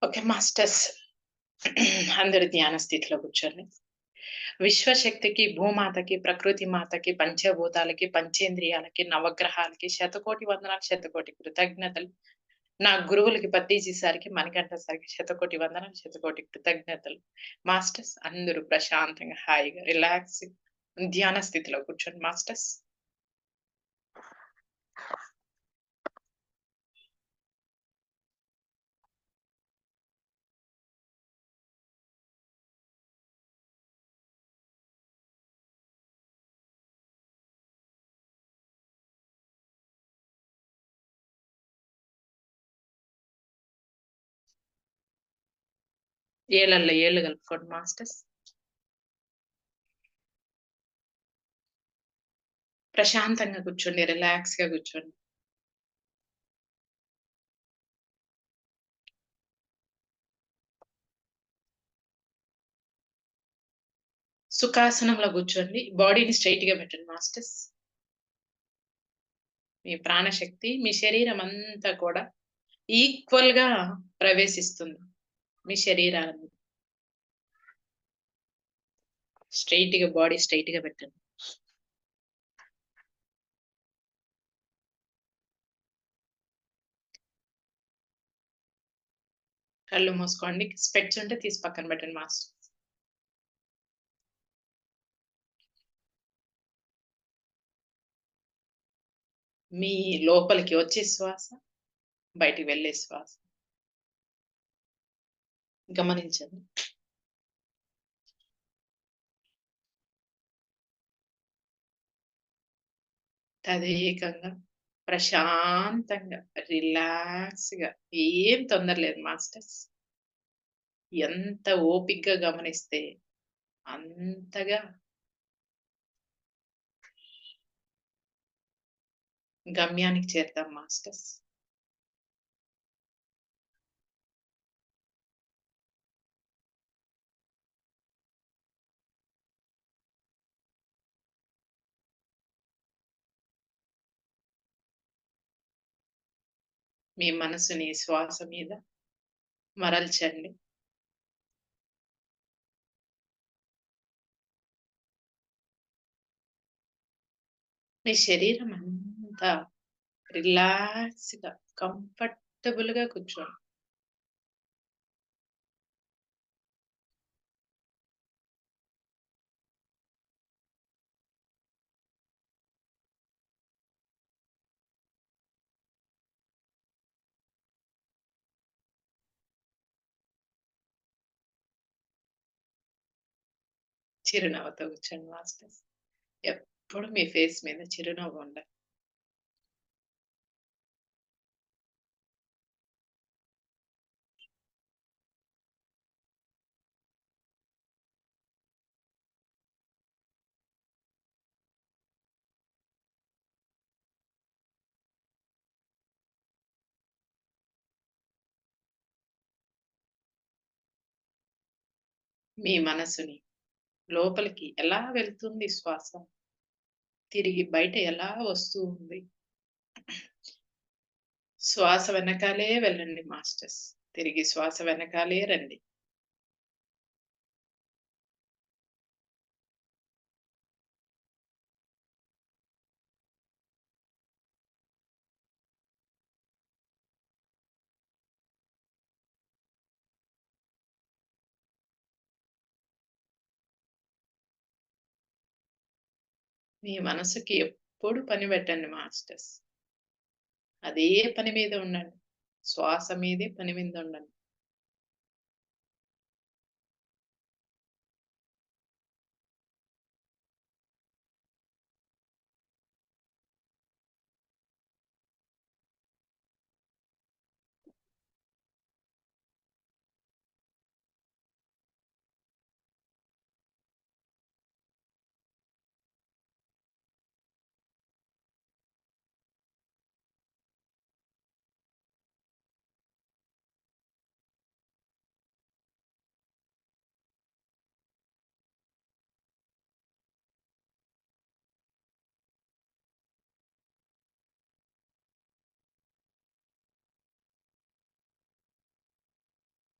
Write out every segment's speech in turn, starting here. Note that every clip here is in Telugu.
ఓకే. మాస్టర్స్ అందరూ ధ్యాన స్థితిలో కూర్చోండి. విశ్వశక్తికి, భూమాతకి, ప్రకృతి మాతకి, పంచభూతాలకి, పంచేంద్రియాలకి, నవగ్రహాలకి శతకోటి వందనాలు, శతకోటి కృతజ్ఞతలు. నా గురువులకి పత్తీజీ సార్‌కి, మణికంఠ సార్‌కి శతకోటి వందనాలు, శతకోటి కృతజ్ఞతలు. మాస్టర్స్ అందరూ ప్రశాంతంగా, హాయిగా, రిలాక్స్‌గా ధ్యాన స్థితిలో కూర్చోండి మాస్టర్స్. ఏళల్లో ఏళ్ళు కలుపుకోండి మాస్టర్స్. ప్రశాంతంగా కూర్చోండి. రిలాక్స్‌గా కూర్చోండి. సుఖాసనంలో కూర్చోండి. బాడీని స్ట్రెయిట్‌గా పెట్టండి మాస్టర్స్. మీ ప్రాణశక్తి మీ శరీరమంతా కూడా ఈక్వల్‌గా ప్రవేశిస్తుంది. మీ శరీరాన్ని బాడీ స్ట్రెయిట్‌గా పెట్టండి. కళ్ళు మూసుకోండి. స్పెక్ట్స్ ఉంటే తీసి పక్కన పెట్టండి మాస్టర్స్. మీ లోపలికి వచ్చే శ్వాస, బయటికి వెళ్ళే శ్వాస గమనించండి. తదేకంగా, ప్రశాంతంగా, రిలాక్స్‌గా ఏం తొందర లేదు మాస్టర్స్. ఎంత ఓపికగా గమనిస్తే అంతగా గమ్యానికి చేరుతాం మాస్టర్స్. మీ మనసుని శ్వాస మీద మరల్చండి. మీ శరీరం అంతా రిలాక్స్‌గా, కంఫర్టబుల్‌గా కూర్చోండి. చిరునవ్వుతో కూర్చోండి మాస్టర్స్. ఎప్పుడు మీ ఫేస్ మీద చిరునవ్వు ఉండాలి. మీ మనసుని లోపలికి ఎలా వెళ్తుంది శ్వాస, తిరిగి బయట ఎలా వస్తూ ఉంది. శ్వాస వెనకాలే వెళ్ళండి మాస్టర్స్. తిరిగి శ్వాస వెనకాలే రండి. మీ మనసుకి ఎప్పుడు పని పెట్టండి మాస్టర్స్. అదే పని మీద ఉండండి. శ్వాస మీదే పని మీద ఉండండి.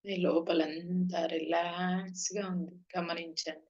మీ లోపలంతా రిలాక్స్‌గా ఉంది. గమనించండి.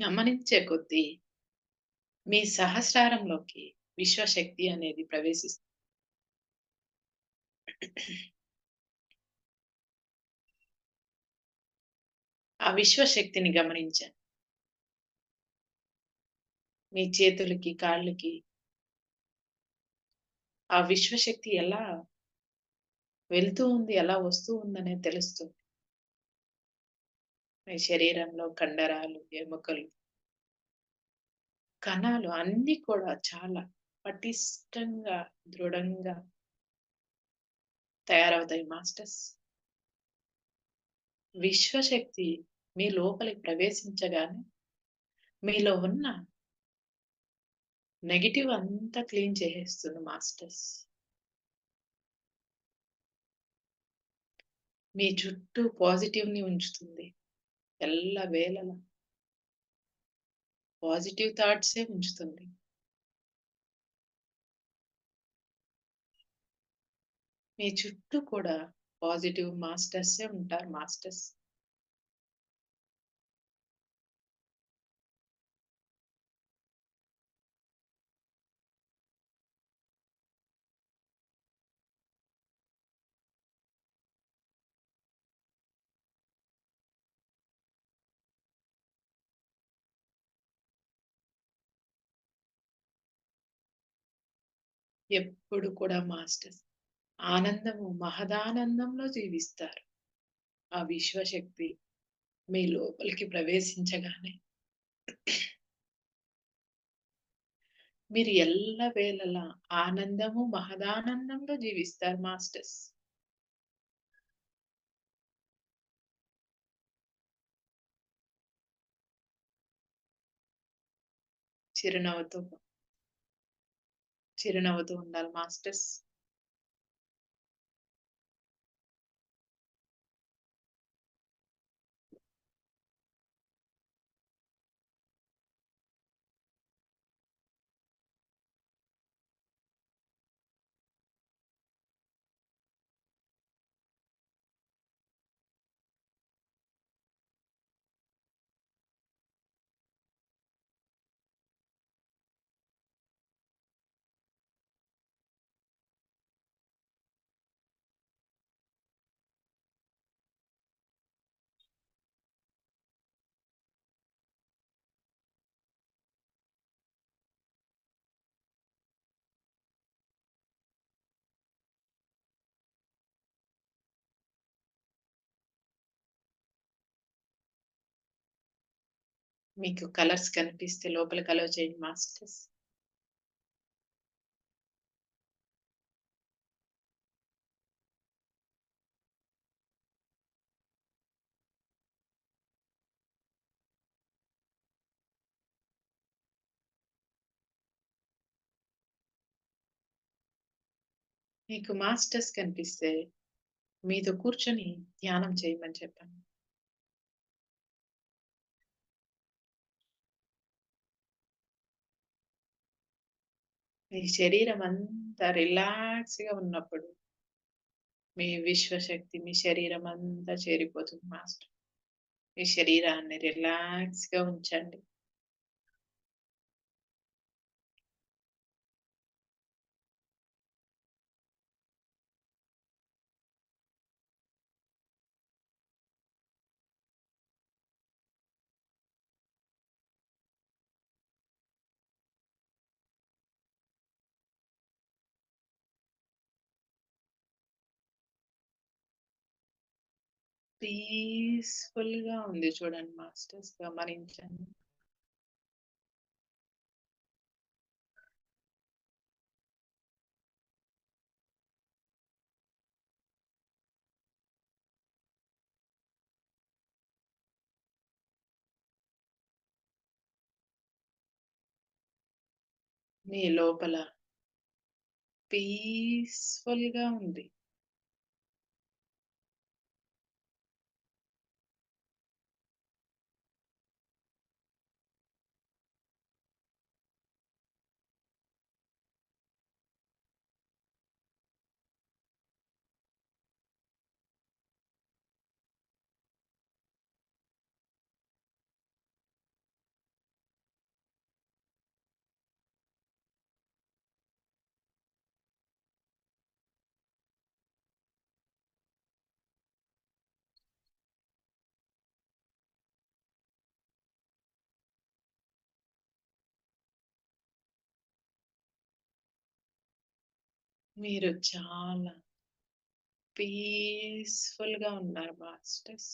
గమనించే కొద్దీ మీ సహస్రారంలోకి విశ్వశక్తి అనేది ప్రవేశిస్తుంది. ఆ విశ్వశక్తిని గమనించండి. మీ చేతులకి, కాళ్ళకి ఆ విశ్వశక్తి ఎలా వెళ్తూ ఉంది, ఎలా వస్తూ ఉందనేది తెలుస్తుంది. మీ శరీరంలో కండరాలు, ఎముకలు, కణాలు అన్నీ కూడా చాలా పటిష్టంగా, దృఢంగా తయారవుతాయి మాస్టర్స్. విశ్వశక్తి మీ లోపలికి ప్రవేశించగానే మీలో ఉన్న నెగెటివ్ అంతా క్లీన్ చేసేస్తుంది మాస్టర్స్. మీ చుట్టూ పాజిటివ్‌ని ఉంచుతుంది. ఎల్లవేళలా పాజిటివ్ థాట్సే ఉంచుతుంది. మీ చుట్టూ కూడా పాజిటివ్ మాస్టర్సే ఉంటారు మాస్టర్స్. ఎప్పుడు కూడా మాస్టర్స్ ఆనందము, మహదానందంలో జీవిస్తారు. ఆ విశ్వశక్తి మీ లోపలికి ప్రవేశించగానే మీరు ఎల్లవేళలా ఆనందము, మహదానందంలో జీవిస్తారు మాస్టర్స్. చిరునవ్వుతో చిరునవ్వుతూ ఉండాలి మాస్టర్స్. మీకు కలర్స్ కనిపిస్తే లోపలికి అలో చేయండి మాస్టర్స్. మీకు మాస్టర్స్ కనిపిస్తే మీతో కూర్చొని ధ్యానం చేయమని చెప్పండి. మీ శరీరం అంతా రిలాక్స్‌గా ఉన్నప్పుడు మీ విశ్వశక్తి మీ శరీరం అంతా చేరిపోతుంది మాస్టర్. మీ శరీరాన్ని రిలాక్స్‌గా ఉంచండి. పీస్‌ఫుల్‌గా ఉంది చూడండి మాస్టర్స్ గమనించండి. మీ లోపల పీస్‌ఫుల్‌గా ఉంది. మీరు చాలా పీస్‌ఫుల్‌గా ఉన్నారు మాస్టర్స్.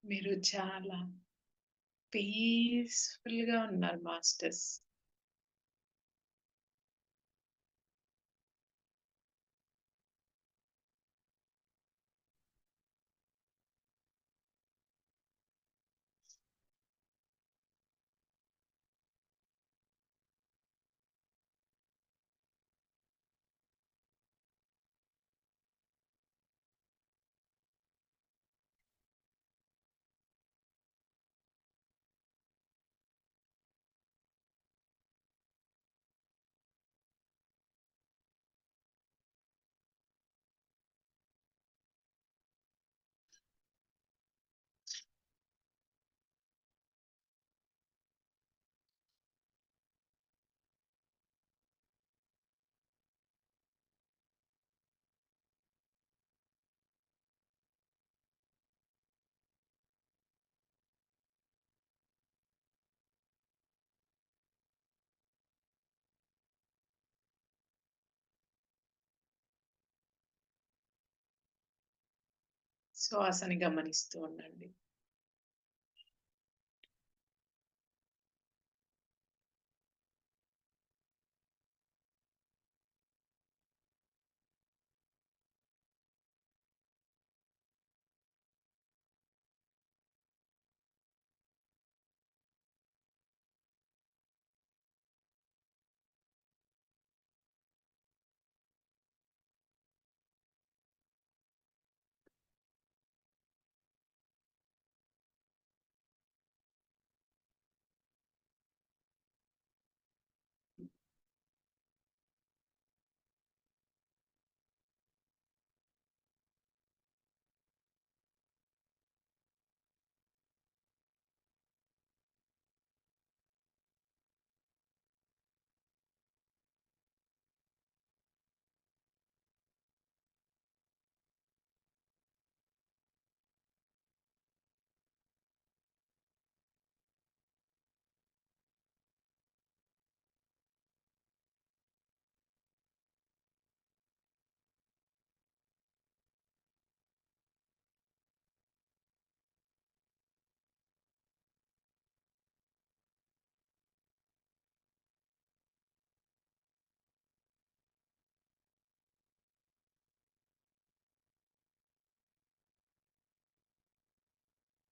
మీరు చాలా పీస్‌ఫుల్‌గా ఉన్నారు మాస్టర్స్. శ్వాసని గమనిస్తూ ఉండండి.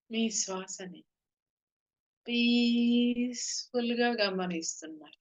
మీ శ్వాసని పీస్‌ఫుల్‌గా గమనిస్తున్నారు.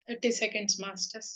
30 సెకండ్స్ మాస్టర్స్.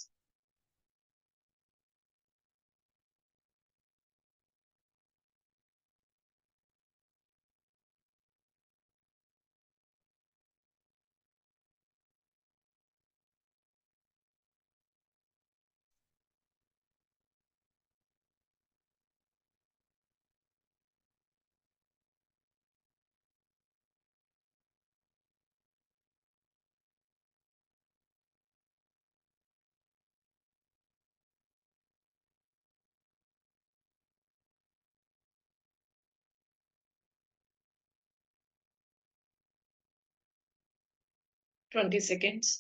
20 సెకండ్స్.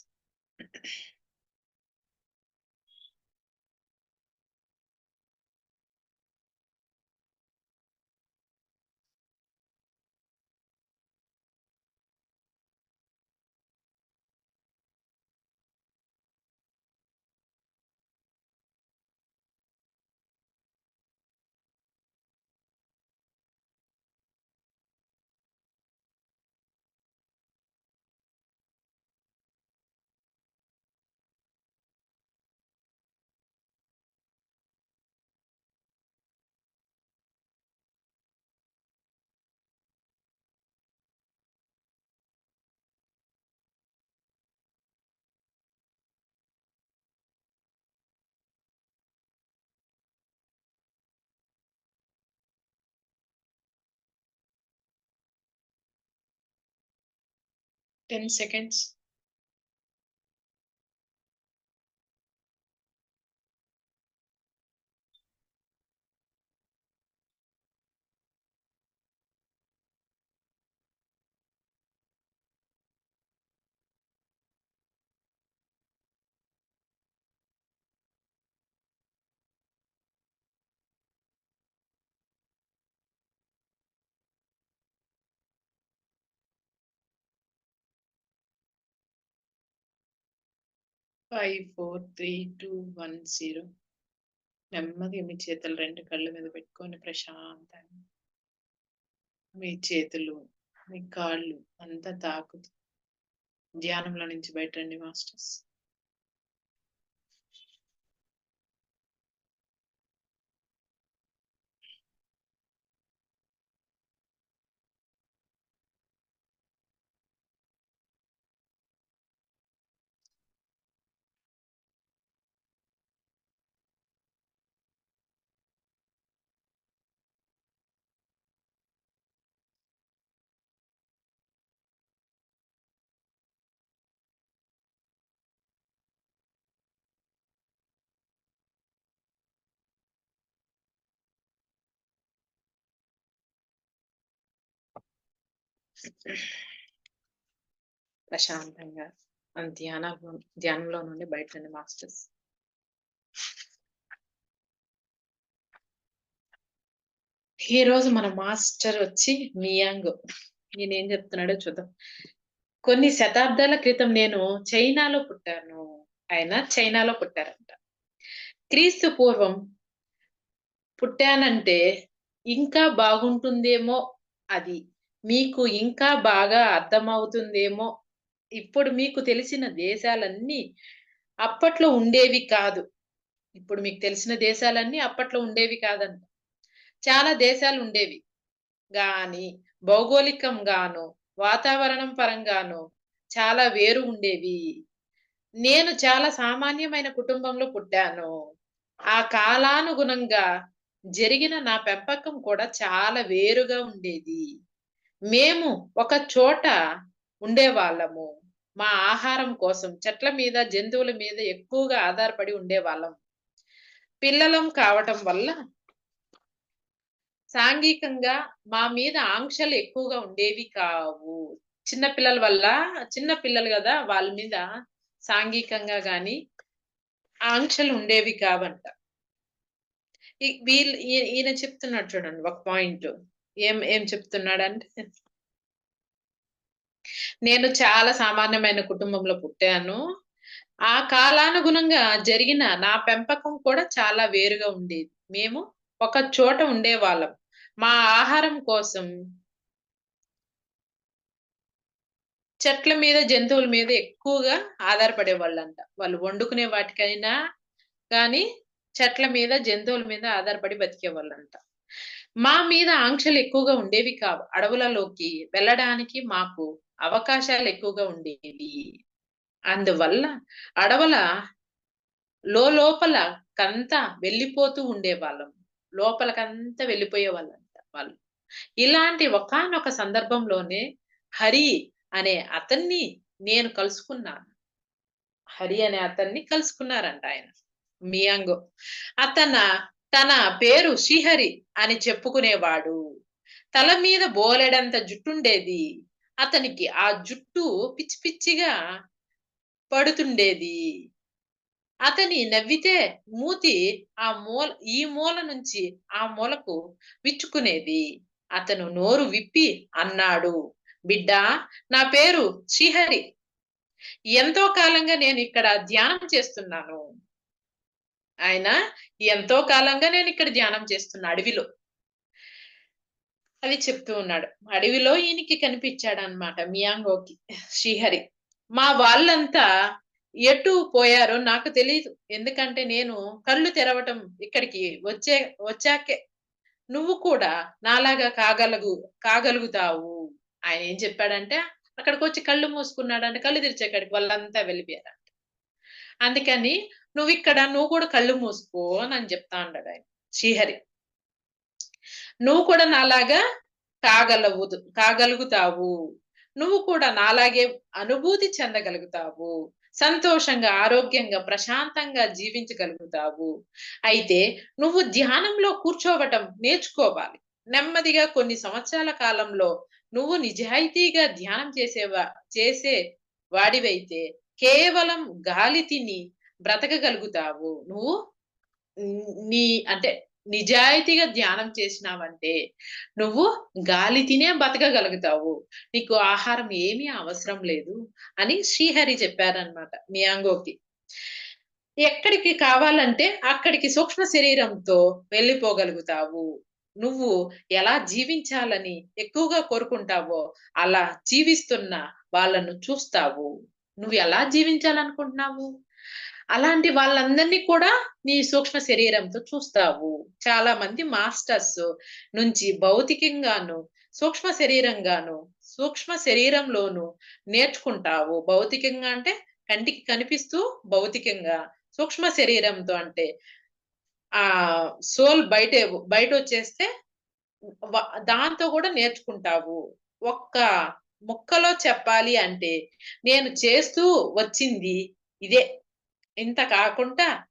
10 సెకండ్స్. 5, 4, 3, 2, 1, 0. నెమ్మదిగా మీ చేతులు 2 కళ్ళ మీద పెట్టుకొని ప్రశాంతంగా మీ చేతులు, మీ కాళ్ళు అంతా తాకుతూ ధ్యానంలో నుంచి బయటరండి మాస్టర్స్. ప్రశాంతంగా ధ్యానంలో నుండి బయటరండి మాస్టర్స్. ఈరోజు మన మాస్టర్ వచ్చి మియాంగ్. ఈయనేం చెప్తున్నాడో చూద్దాం. కొన్ని శతాబ్దాల క్రితం నేను చైనాలో పుట్టాను. ఆయన చైనాలో పుట్టారంట. క్రీస్తు పూర్వం పుట్టానంటే ఇంకా బాగుంటుందేమో అది. మీకు ఇంకా బాగా అర్థమవుతుందేమో. ఇప్పుడు మీకు తెలిసిన దేశాలన్నీ అప్పట్లో ఉండేవి కాదు. ఇప్పుడు మీకు తెలిసిన దేశాలన్నీ అప్పట్లో ఉండేవి కాదంట. చాలా దేశాలుండేవి. గాని భౌగోళికంగాను, వాతావరణం పరంగాను చాలా వేరు ఉండేవి. నేను చాలా సామాన్యమైన కుటుంబంలో పుట్టాను. ఆ కాలానుగుణంగా జరిగిన నా పెంపకం కూడా చాలా వేరుగా ఉండేది. మేము ఒక చోట ఉండేవాళ్ళము. మా ఆహారం కోసం చెట్ల మీద, జంతువుల మీద ఎక్కువగా ఆధారపడి ఉండేవాళ్ళం. పిల్లలం కావటం వల్ల సాంఘికంగా మా మీద ఆంక్షలు ఎక్కువగా ఉండేవి కావు. చిన్న పిల్లల వల్ల చిన్న పిల్లలు గదా! వాళ్ళ మీద సాంఘికంగా గాని ఆంక్షలు ఉండేవి కావంట. ఈయన చెప్తున్నాడు చూడండి ఒక పాయింటు. ఏం ఏం చెప్తున్నాడంటే, నేను చాలా సామాన్యమైన కుటుంబంలో పుట్టాను. ఆ కాలానుగుణంగా జరిగిన నా పెంపకం కూడా చాలా వేరుగా ఉండేది. మేము ఒక చోట ఉండేవాళ్ళం. మా ఆహారం కోసం చెట్ల మీద, జంతువుల మీద ఎక్కువగా ఆధారపడేవాళ్ళంట. వాళ్ళు వండుకునే వాటికైనా గానీ, చెట్ల మీద, జంతువుల మీద ఆధారపడి బతికేవాళ్ళంట. మా మీద ఆంక్షలు ఎక్కువగా ఉండేవి కావు. అడవులలోకి వెళ్ళడానికి మాకు అవకాశాలు ఎక్కువగా ఉండేవి. అందువల్ల అడవుల లోపలకంతా వెళ్ళిపోతూ ఉండేవాళ్ళం. లోపలకంతా వెళ్ళిపోయేవాళ్ళంట వాళ్ళు. ఇలాంటి ఒకానొక సందర్భంలోనే హరి అనే అతన్ని నేను కలుసుకున్నాను. హరి అనే అతన్ని కలుసుకున్నారంట ఆయన. మియాంగో. అతన తన పేరు శ్రీహరి అని చెప్పుకునేవాడు. తల మీద బోలెడంత జుట్టుండేది. అతనికి ఆ జుట్టు పిచ్చి పిచ్చిగా పడుతుండేది. అతని నవ్వితే మూతి ఈ మూల నుంచి ఆ మూలకు విచ్చుకునేది. అతను నోరు విప్పి అన్నాడు, "బిడ్డా, నా పేరు శ్రీహరి. ఎంతో కాలంగా నేనిక్కడ ధ్యానం చేస్తున్నాను." ఆయన ఎంతో కాలంగా నేనిక్కడ ధ్యానం చేస్తున్నా అడవిలో. అది చెప్తూ ఉన్నాడు. అడవిలో ఈయనకి కనిపిచ్చాడన్నమాట మియాంగోకి శ్రీహరి. మా వాళ్ళంతా ఎటు పోయారో నాకు తెలీదు. ఎందుకంటే నేను కళ్ళు తెరవటం ఇక్కడికి వచ్చాకే నువ్వు కూడా నాలాగా కాగలుగుతావు. ఆయన ఏం చెప్పాడంటే అక్కడికొచ్చి కళ్ళు మూసుకున్నాడంట. కళ్ళు తెరిచేకాడికి వాళ్ళంతా వెళ్ళిపోయారంట. అందుకని నువ్వు కూడా కళ్ళు మూసుకో అని చెప్తా ఉన్నాడాయన శ్రీహరి. నువ్వు కూడా నాలాగా కాగలుగుతావు. నువ్వు కూడా నాలాగే అనుభూతి చెందగలుగుతావు. సంతోషంగా, ఆరోగ్యంగా, ప్రశాంతంగా జీవించగలుగుతావు. అయితే నువ్వు ధ్యానంలో కూర్చోవటం నేర్చుకోవాలి. నెమ్మదిగా కొన్ని సంవత్సరాల కాలంలో నువ్వు నిజాయితీగా ధ్యానం చేసే వాడివైతే కేవలం గాలి తిని బ్రతకగలుగుతావు. నువ్వు నీ అంటే నిజాయితీగా ధ్యానం చేసినావంటే నువ్వు గాలి తినే బతకగలుగుతావు. నీకు ఆహారం ఏమీ అవసరం లేదు అని శ్రీహరి చెప్పారన్నమాట మియాంగోకి. ఎక్కడికి కావాలంటే అక్కడికి సూక్ష్మ శరీరంతో వెళ్ళిపోగలుగుతావు. నువ్వు ఎలా జీవించాలని ఎక్కువగా కోరుకుంటావో అలా జీవిస్తున్న వాళ్ళను చూస్తావు. నువ్వు ఎలా జీవించాలనుకుంటున్నావు? అలాంటి వాళ్ళందరినీ కూడా నీ సూక్ష్మ శరీరంతో చూస్తావు. చాలా మంది మాస్టర్స్ నుంచి భౌతికంగాను, సూక్ష్మ శరీరంగాను, సూక్ష్మ శరీరంలోను నేర్చుకుంటావు. భౌతికంగా అంటే కంటికి కనిపిస్తూ భౌతికంగా, సూక్ష్మ శరీరంతో అంటే సోల్ బయటొచ్చేస్తే వ దాంతో కూడా నేర్చుకుంటావు. ఒక్క ముక్కలో చెప్పాలి అంటే నేను చేస్తూ వచ్చింది ఇదే. ఇంత కాకుండా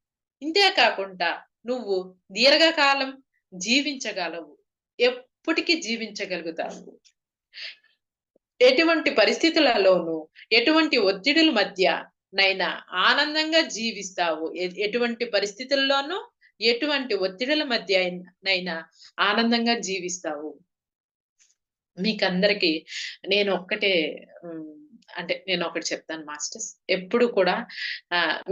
ఇంతే కాకుండా నువ్వు దీర్ఘకాలం జీవించగలవు. ఎప్పటికి జీవించగలుగుతావు. ఎటువంటి పరిస్థితులలోనూ, ఎటువంటి ఒత్తిడుల మధ్య నైనా ఆనందంగా జీవిస్తావు. ఎటువంటి పరిస్థితుల్లోనూ, ఎటువంటి ఒత్తిడుల మధ్య నైనా ఆనందంగా జీవిస్తావు. మీకందరికి నేను ఒక్కటే అంటే నేనొకటి చెప్తాను మాస్టర్స్. ఎప్పుడు కూడా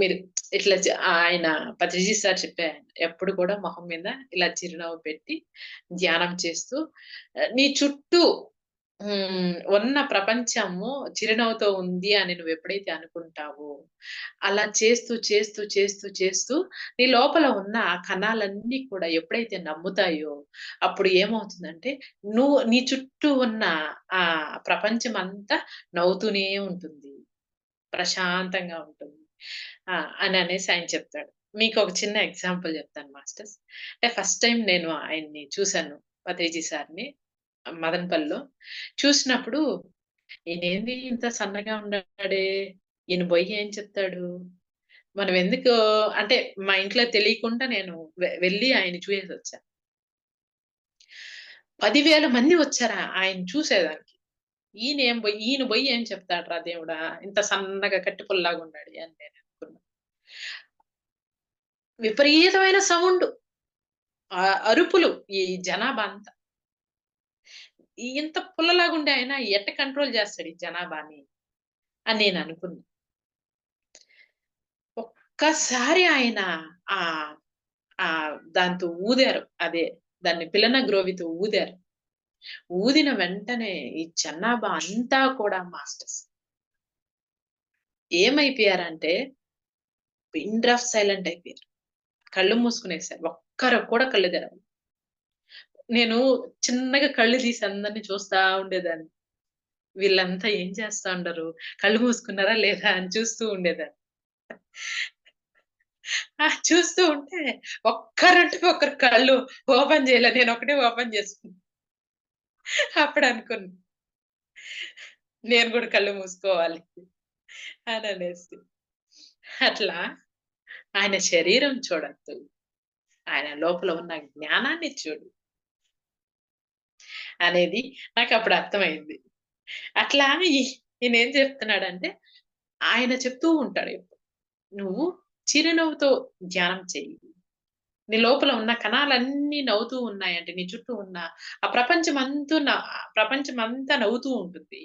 మీరు ఇట్లా ఆయన పత్రిజీ సార్ చెప్పారు. ఎప్పుడు కూడా మొహం మీద ఇలా చిరునవ్వు పెట్టి ధ్యానం చేస్తూ నీ చుట్టూ ఉన్న ప్రపంచము చిరునవ్వుతో ఉంది అని నువ్వెప్పుడైతే అనుకుంటావో, అలా చేస్తూ, చేస్తూ, చేస్తూ, చేస్తూ నీ లోపల ఉన్న ఆ కణాలన్నీ కూడా ఎప్పుడైతే నమ్ముతాయో, అప్పుడు ఏమవుతుందంటే నీ చుట్టూ ఉన్న ఆ ప్రపంచమంతా నవ్వుతూనే ఉంటుంది. ప్రశాంతంగా ఉంటుంది. ఆ! అనేసి ఆయన చెప్తాడు. మీకొక చిన్న ఎగ్జాంపుల్ చెప్తాను మాస్టర్స్. అంటే ఫస్ట్ టైమ్ నేను ఆయన్ని చూసాను. పత్రిజీ సార్‌ని మదనపల్లిలో. చూసినప్పుడు ఈయనేంది ఇంత సన్నగా ఉన్నాడే! ఈయన బోయి ఏం చెప్తాడు? మనం ఎందుకు అంటే మా ఇంట్లో తెలియకుండా నేను వెళ్లి ఆయన్ని చూసేసొచ్చా. 10,000 మంది వచ్చారు ఆయన్ని చూసేదానికి. ఈయన బోయి ఏం చెప్తాడురా దేవుడా! ఇంత సన్నగా కట్టి పుల్లలాగున్నాడు అని నేననుకున్నా. విపరీతమైన సౌండు. అరుపులు ఈ జనాభా అంతా. ఇంత పుల్లలాగుండే ఆయన ఎట్ట కంట్రోల్ జేస్తాడు ఈ జనాభాని అని నేననుకున్నా. ఒక్కసారి ఆయన ఆహ్, దాంతో ఊదారు. దాన్ని పిలన గ్రోవితో ఊదారు. ఊదిన వెంటనే ఈ జనాభా అంతా కూడా మాస్టర్స్ ఏమైపోయారంటే పిన్ డ్రాప్ సైలెంట్ అయిపోయారు. కళ్ళు మూసుకునేసారు. ఒక్కరు కూడా కళ్ళు తెరవలేదు. నేను చిన్నగా కళ్ళు తీసి అందరిని చూస్తా ఉండేదాన్ని. వీళ్ళంతా ఏం చేస్తా ఉండరు? కళ్ళు మూసుకున్నారా లేదా అని చూస్తూ ఉండేదాన్ని. చూస్తూ ఉంటే ఒక్కరంటే ఒకరు కళ్ళు ఓపెన్ చేయలే. నేనొక్కటే ఓపెన్ చేసుకున్నా. అప్పుడనుకున్నా. నేను గూడా కళ్ళు మూసుకోవాలి అననేసి. అట్లా ఆయన శరీరం చూడొద్దు. ఆయన లోపల ఉన్న జ్ఞానాన్ని చూడు అనేది నాకప్పుడు అర్థమైంది. అట్లా ఈయనేం చెప్తున్నాడంటే, ఆయన చెప్తూ ఉంటాడు ఎప్పుడు. "నువ్వు చిరునవ్వుతో ధ్యానం చెయ్యి. నీ లోపల ఉన్న కణాలన్నీ నవ్వుతూ ఉన్నాయంటే, నీ చుట్టూ ఉన్న ఆ ప్రపంచమంతా నవ్వుతూ ఉంటుంది.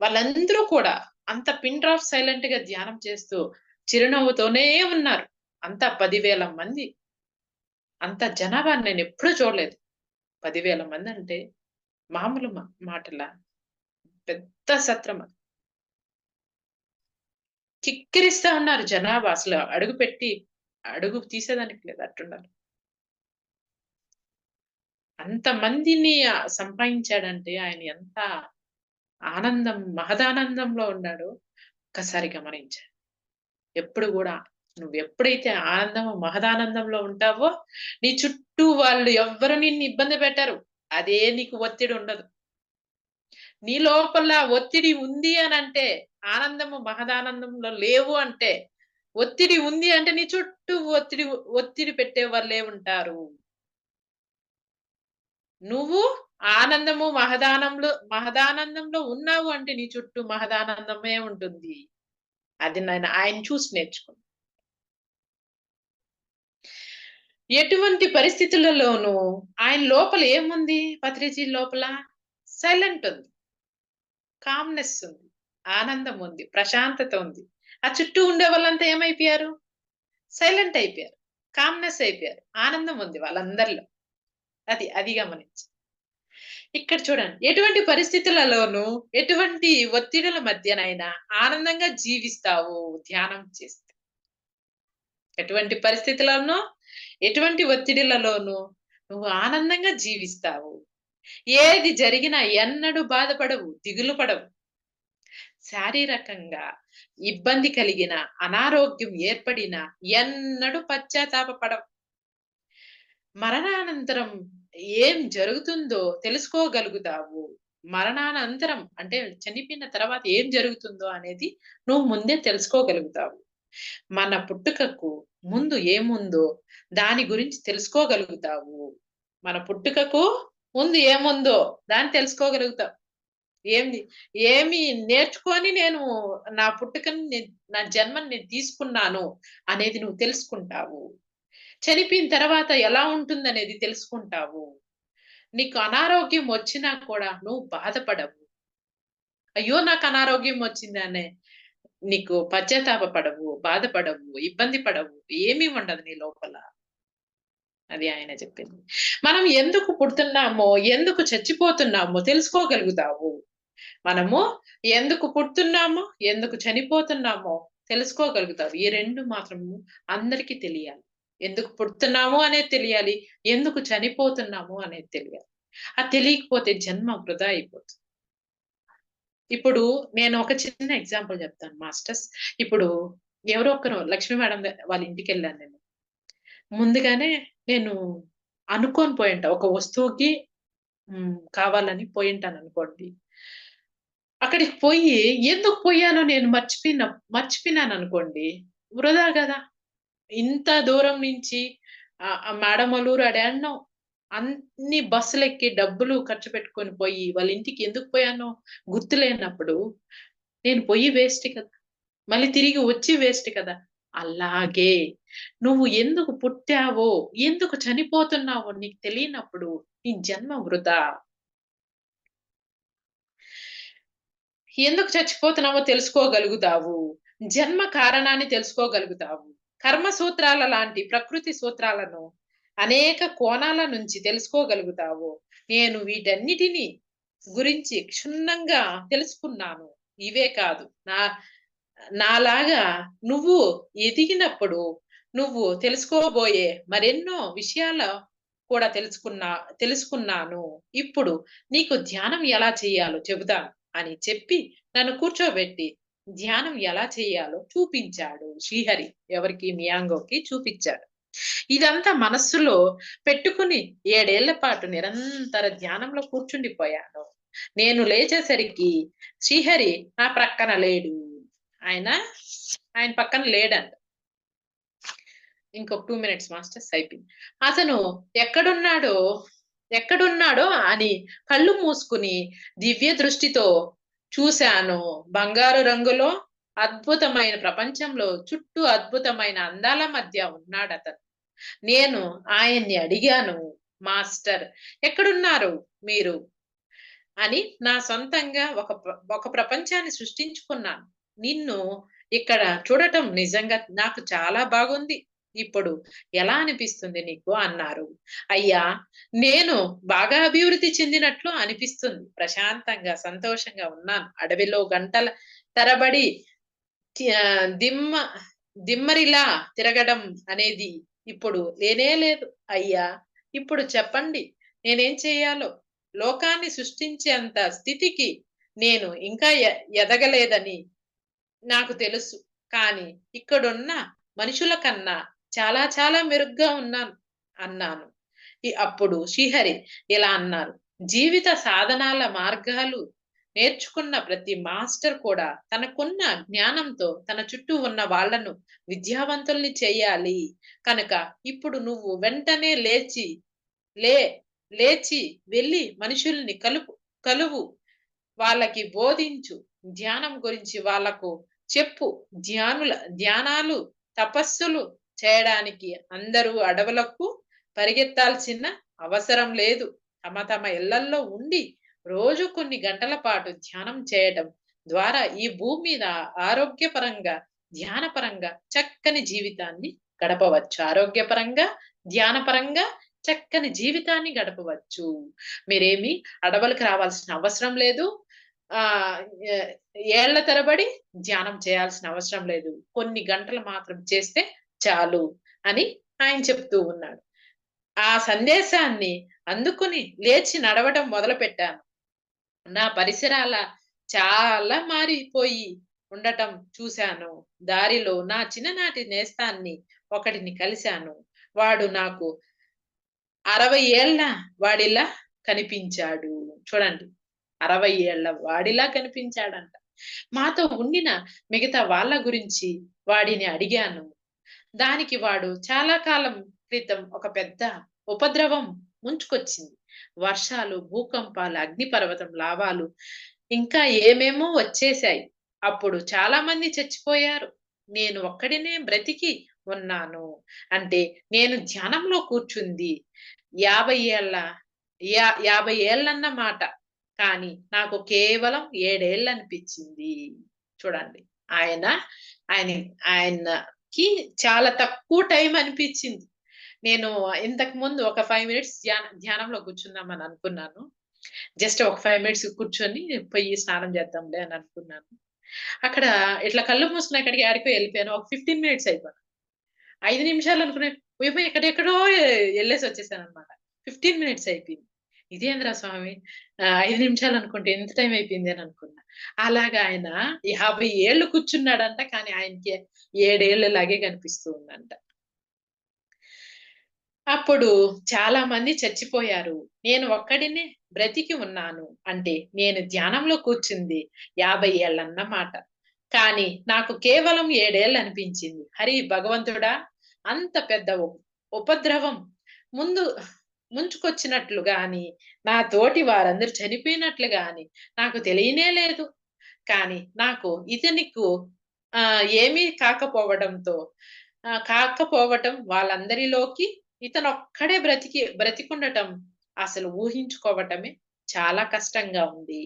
వాళ్ళందరూ కూడా అంత పిన్ డ్రాప్ సైలెంట్‌గా ధ్యానం చేస్తూ చిరునవ్వుతోనే ఉన్నారు. అంతా 10,000 మంది. అంత జనాభాని నేనెప్పుడూ చూడలేదు. 10,000 మందంటే మామూలు మాటలా? పెద్ద సత్రం అది. కిక్కిరిస్తా ఉన్నారు జనాభా అసలు అడుగు తీసేదానికి లేదు అట్టున్నారు. అంతమందిని సంపాదించాడంటే ఆయన ఎంత మహదానందంలో ఉన్నాడో ఒక్కసారి గమనించా. ఎప్పుడు గూడా నువ్వెప్పుడైతే మహదానందంలో ఉంటావో, నీ చుట్టూ వాళ్ళు ఎవ్వరు నిన్ను ఇబ్బంది పెట్టరు. అదే నీకు ఒత్తిడి ఉండదు. నీ లోపల ఒత్తిడి ఉంది అనంటే, మహదానందంలో లేవు అంటే, ఒత్తిడి ఉంది అంటే నీ చుట్టూ ఒత్తిడి పెట్టేవాళ్ళే ఉంటారు. నువ్వు మహదానందంలో ఉన్నావు అంటే నీ చుట్టూ మహదానందమే ఉంటుంది. అది నేను ఆయన చూసి నేర్చుకున్నా. ఎటువంటి పరిస్థితులలోనూ ఆయన లోపల ఏముంది? పత్రిజీ లోపల సైలెంట్ ఉంది. కామ్‌నెస్ ఉంది. ఆనందం ఉంది. ప్రశాంతత ఉంది. ఆ చుట్టూ ఉండే వాళ్ళంతా ఏమైపోయారు? సైలెంట్ అయిపోయారు. కామ్‌నెస్ అయిపోయారు. ఆనందం ఉంది వాళ్ళందరిలో. అది గమనించా. ఇక్కడ చూడండి. ఎటువంటి పరిస్థితులలోనూ, ఎటువంటి ఒత్తిడుల మధ్యనైనా ఆనందంగా జీవిస్తావు ధ్యానం చేస్తే. ఎటువంటి పరిస్థితులను, ఎటువంటి ఒత్తిడిలలోనూ నువ్వు ఆనందంగా జీవిస్తావు. ఏది జరిగినా ఎన్నడూ బాధపడవు, దిగులు పడవు. శారీరకంగా ఇబ్బంది కలిగిన, అనారోగ్యం ఏర్పడిన ఎన్నడూ పశ్చాత్తాపపడవు. మరణానంతరం ఏం జరుగుతుందో తెలుసుకోగలుగుతావు. మరణానంతరం అంటే చనిపోయిన తర్వాత ఏం జరుగుతుందో అనేది నువ్వు ముందే తెలుసుకోగలుగుతావు. మన పుట్టుకకు ముందు ఏముందో దాని గురించి తెలుసుకోగలుగుతావు. మన పుట్టుకకు ముందు ఏముందో దాన్ని తెలుసుకోగలుగుతావు. ఏంది ఏమి నేర్చుకొని నా జన్మని నేను తీసుకున్నాను అనేది నువ్వు తెలుసుకుంటావు. చనిపోయిన తర్వాత ఎలా ఉంటుందనేది తెలుసుకుంటావు. నీకు అనారోగ్యం వచ్చినా కూడా నువ్వు బాధపడవు. అయ్యో! నాకు అనారోగ్యం వచ్చిందనే నీకు పశ్చాత్తాప పడవు, బాధపడవు, ఇబ్బంది పడవు. ఏమీ ఉండదు నీ లోపల. అది ఆయన చెప్పింది. మనం ఎందుకు పుడుతున్నామో, ఎందుకు చచ్చిపోతున్నామో తెలుసుకోగలుగుతావు. మనము ఎందుకు పుడుతున్నామో, ఎందుకు చనిపోతున్నామో తెలుసుకోగలుగుతావు. ఈ 2 మాత్రము అందరికీ తెలియాలి. ఎందుకు పుడుతున్నాము అనేది తెలియాలి. ఎందుకు చనిపోతున్నాము అనేది తెలియాలి. అది తెలియకపోతే జన్మ వృధా అయిపోతుంది. ఇప్పుడు నేను ఒక చిన్న ఎగ్జాంపుల్ చెప్తాను మాస్టర్స్. ఇప్పుడు ఎవరో ఒకరు లక్ష్మీ మేడం వాళ్ళ ఇంటికెళ్ళాను నేను. ముందుగానే నేను అనుకోని పోయుంటా. ఒక వస్తువుకి కావాలని పోయుంటాననుకోండి. అక్కడికి పోయి ఎందుకు పోయానో నేను మర్చిపోయినాననుకోండి. వృధా గదా! ఇంత దూరం నుంచి మాడమలూరు అడేడనో అన్ని బస్సులెక్కి డబ్బులు ఖర్చు పెట్టుకొని పోయి వాళ్ళ ఇంటికి ఎందుకు పోయానో గుర్తులేనప్పుడు నేను పొయ్యి వేస్ట్ కదా! మళ్ళీ తిరిగి వచ్చి వేస్ట్ కదా! అలాగే నువ్వు ఎందుకు పుట్టావో, ఎందుకు చనిపోతున్నావో నీకు తెలియనప్పుడు నీ జన్మ వృధా. ఎందుకు చచ్చిపోతున్నావో తెలుసుకోగలుగుతావు. జన్మ కారణాన్ని తెలుసుకోగలుగుతావు. కర్మ సూత్రాల లాంటి ప్రకృతి సూత్రాలను అనేక కోణాల నుంచి తెలుసుకోగలుగుతావు. నేను వీటన్నిటిని గురించి క్షుణ్ణంగా తెలుసుకున్నాను. ఇవే కాదు. నాలాగా నువ్వు ఎదిగినప్పుడు నువ్వు తెలుసుకోబోయే మరెన్నో విషయాల కూడా తెలుసుకున్నాను. ఇప్పుడు నీకు ధ్యానం ఎలా చేయాలో చెబుతాను అని చెప్పి నన్ను కూర్చోబెట్టి ధ్యానం ఎలా చేయాలో చూపించాడు శ్రీహరి. ఎవరికి? మియాంగోకి చూపించాడు. ఇదంతా మనస్సులో పెట్టుకుని 7 ఏళ్ల పాటు నిరంతర ధ్యానంలో కూర్చుండిపోయాను. నేను లేచేసరికి శ్రీహరి నా ప్రక్కన లేడు. ఆయన పక్కన లేడంట. ఇంకొక 2 మినిట్స్ మాస్టర్స్ అయిపోయింది. అతను ఎక్కడున్నాడో అని కళ్ళు మూసుకుని దివ్య దృష్టితో చూశాను. బంగారు రంగులో అద్భుతమైన ప్రపంచంలో చుట్టూ అద్భుతమైన అందాల మధ్య ఉన్నాడతను. నేను ఆయన్ని అడిగాను, మాస్టర్ ఎక్కడున్నారు మీరు అని. నా సొంతంగా ఒక ప్రపంచాన్ని సృష్టించుకున్నాను. నిన్ను ఇక్కడ చూడటం నిజంగా నాకు చాలా బాగుంది. ఇప్పుడు ఎలా అనిపిస్తుంది నీకు అన్నారు. అయ్యా, నేను బాగా అభివృద్ధి చెందినట్లు అనిపిస్తుంది. ప్రశాంతంగా సంతోషంగా ఉన్నాను. అడవిలో గంటల తరబడి దిమ్మ దిమ్మరిలా తిరగడం అనేది ఇప్పుడు లేనే లేదు. అయ్యా, ఇప్పుడు చెప్పండి నేనేం చేయాలో? లోకాన్ని సృష్టించేంత స్థితికి నేను ఇంకా ఎదగలేదని నాకు తెలుసు. కానీ ఇక్కడున్న మనుషుల కన్నా చాలా చాలా మెరుగ్గా ఉన్నాను అన్నాను. అప్పుడు శ్రీహరి ఇలా అన్నారు. జీవిత సాధనాల మార్గాలు నేర్చుకున్న ప్రతి మాస్టర్ కూడా తనకున్న జ్ఞానంతో తన చుట్టూ ఉన్న వాళ్ళను విద్యావంతుల్ని చేయాలి. కనుక ఇప్పుడు నువ్వు వెంటనే లే లేచి వెళ్ళి మనుషుల్ని కలువు, వాళ్ళకి బోధించు, ధ్యానం గురించి వాళ్ళకు చెప్పు. ధ్యానాలు తపస్సులు చేయడానికి అందరూ అడవులకు పరిగెత్తాల్సిన అవసరం లేదు. తమ ఇళ్లల్లో ఉండి రోజు కొన్ని గంటల పాటు ధ్యానం చేయడం ద్వారా ఈ భూమి మీద ఆరోగ్యపరంగా, ధ్యానపరంగా చక్కని జీవితాన్ని గడపవచ్చు. ఆరోగ్యపరంగా, ధ్యానపరంగా చక్కని జీవితాన్ని గడపవచ్చు. మీరేమి అడవులకు రావాల్సిన అవసరం లేదు. ఏళ్ల తరబడి ధ్యానం చేయాల్సిన అవసరం లేదు. కొన్ని గంటలు మాత్రం చేస్తే చాలు అని ఆయన చెప్తూ ఉన్నాడు. ఆ సందేశాన్ని అందుకుని లేచి నడవడం మొదలుపెట్టాను. నా పరిసరాల చాలా మారిపోయి ఉండటం చూశాను. దారిలో నా చిన్ననాటి నేస్తాన్ని ఒకడిని కలిశాను. వాడు నాకు 60 ఏళ్ల వాడిలా కనిపించాడు. చూడండి, 60 ఏళ్ల వాడిలా కనిపించాడంట. మాతో ఉండిన మిగతా వాళ్ళ గురించి వాడిని అడిగాను. దానికి వాడు చాలా కాలం క్రితం ఒక పెద్ద ఉపద్రవం ముంచుకొచ్చింది. వర్షాలు, భూకంపాలు, అగ్నిపర్వతం లావాలు ఇంకా ఏమేమో వచ్చేశాయి. అప్పుడు చాలా మంది చచ్చిపోయారు. నేను ఒక్కడినే బ్రతికి ఉన్నాను. అంటే నేను ధ్యానంలో కూర్చుంది 50 ఏళ్లన్నమాట. కానీ నాకు కేవలం 7 ఏళ్లనిపిచ్చింది. చూడండి. ఆయన ఆయన ఆయనకి చాలా తక్కువ టైం అనిపిచ్చింది. నేను ఇంతకుముందు ఒక 5 మినిట్స్ ధ్యానంలో కూర్చుందామని అనుకున్నాను. జస్ట్ ఒక 5 మినిట్స్ కూర్చొని పొయ్యి స్నానం చేద్దాంలే అని అనుకున్నాను. అక్కడ ఇట్లా కళ్ళు మూసుకొని ఎక్కడికి యాడికో ఎళ్ళిపోయాను. ఒక 15 మినిట్స్ అయిపోయింది. 5 నిమిషాలు అనుకునే పోయి ఎక్కడెక్కడో ఎళ్ళేసొచ్చేసాననమాట. 15 మినిట్స్ అయిపోయింది. ఇదేందిరా స్వామి 5 నిమిషాలు అనుకుంటే ఎంత టైం అయిపోయింది అని అనుకున్నా. అలాగా ఆయన 50 ఏళ్ళు కూర్చున్నాడంట. కానీ ఆయనకి 7 ఏళ్ళలాగే కనిపిస్తూ ఉందంట. అప్పుడు చాలా మంది చచ్చిపోయారు. నేను ఒక్కడినే బ్రతికి ఉన్నాను. అంటే నేను ధ్యానంలో కూర్చుంది 50 ఏళ్ళన్నమాట. కానీ నాకు కేవలం 7 ఏళ్లనిపించింది. హరి భగవంతుడా! అంత పెద్ద ఉపద్రవం ముందు ముంచుకొచ్చినట్లు గాని, నా తోటి వారందరూ చనిపోయినట్లు గాని నాకు తెలియనే లేదు. కానీ నాకు ఇతనికు ఏమీ కాకపోవడంతో కాకపోవటం వాళ్ళందరిలోకి ఇతనొక్కడే బ్రతికుండటం అసలు ఊహించుకోవటమే చాలా కష్టంగా ఉంది.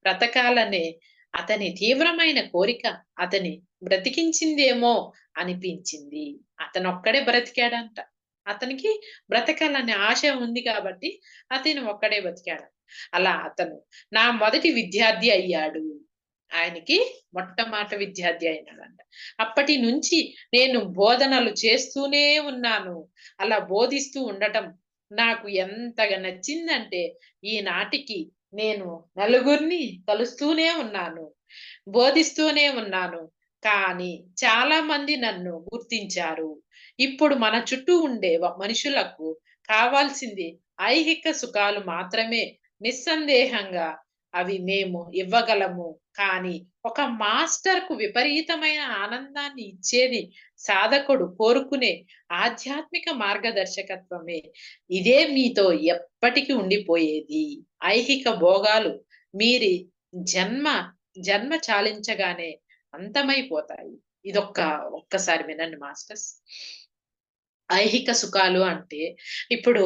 బ్రతకాలనే అతని తీవ్రమైన కోరిక అతని బ్రతికించిందేమో అనిపించింది. అతనొక్కడే బ్రతికాడంట. అతనికి బ్రతకాలనే ఆశ ఉంది కాబట్టి అతను ఒక్కడే బతికాడు. అలా అతను నా మొదటి విద్యార్థి అయ్యాడు. ఆయనకి మొట్టమొదటి విద్యార్థి అయినాడంట. అప్పటి నుంచి నేను బోధనలు చేస్తూనే ఉన్నాను. అలా బోధిస్తూ ఉండటం నాకు ఎంతగా నచ్చిందంటే, ఈనాటికి నేను నలుగురిని కలుస్తూనే ఉన్నాను. బోధిస్తూనే ఉన్నాను. కానీ చాలా మంది నన్ను గుర్తించారు. ఇప్పుడు మన చుట్టూ ఉండే మనుషులకు కావాల్సింది ఐహిక సుఖాలు మాత్రమే. నిస్సందేహంగా అవి మేము ఇవ్వగలము. కానీ ఒక మాస్టర్‌కు విపరీతమైన ఆనందాన్ని ఇచ్చేది సాధకుడు కోరుకునే ఆధ్యాత్మిక మార్గదర్శకత్వమే. ఇదే మీతో ఎప్పటికి ఉండిపోయేది. ఐహిక భోగాలు మీరి జన్మ జన్మ చాలించగానే అంతమైపోతాయి. ఒక్కసారి వినండి మాస్టర్స్. ఐహిక సుఖాలు అంటే, ఇప్పుడు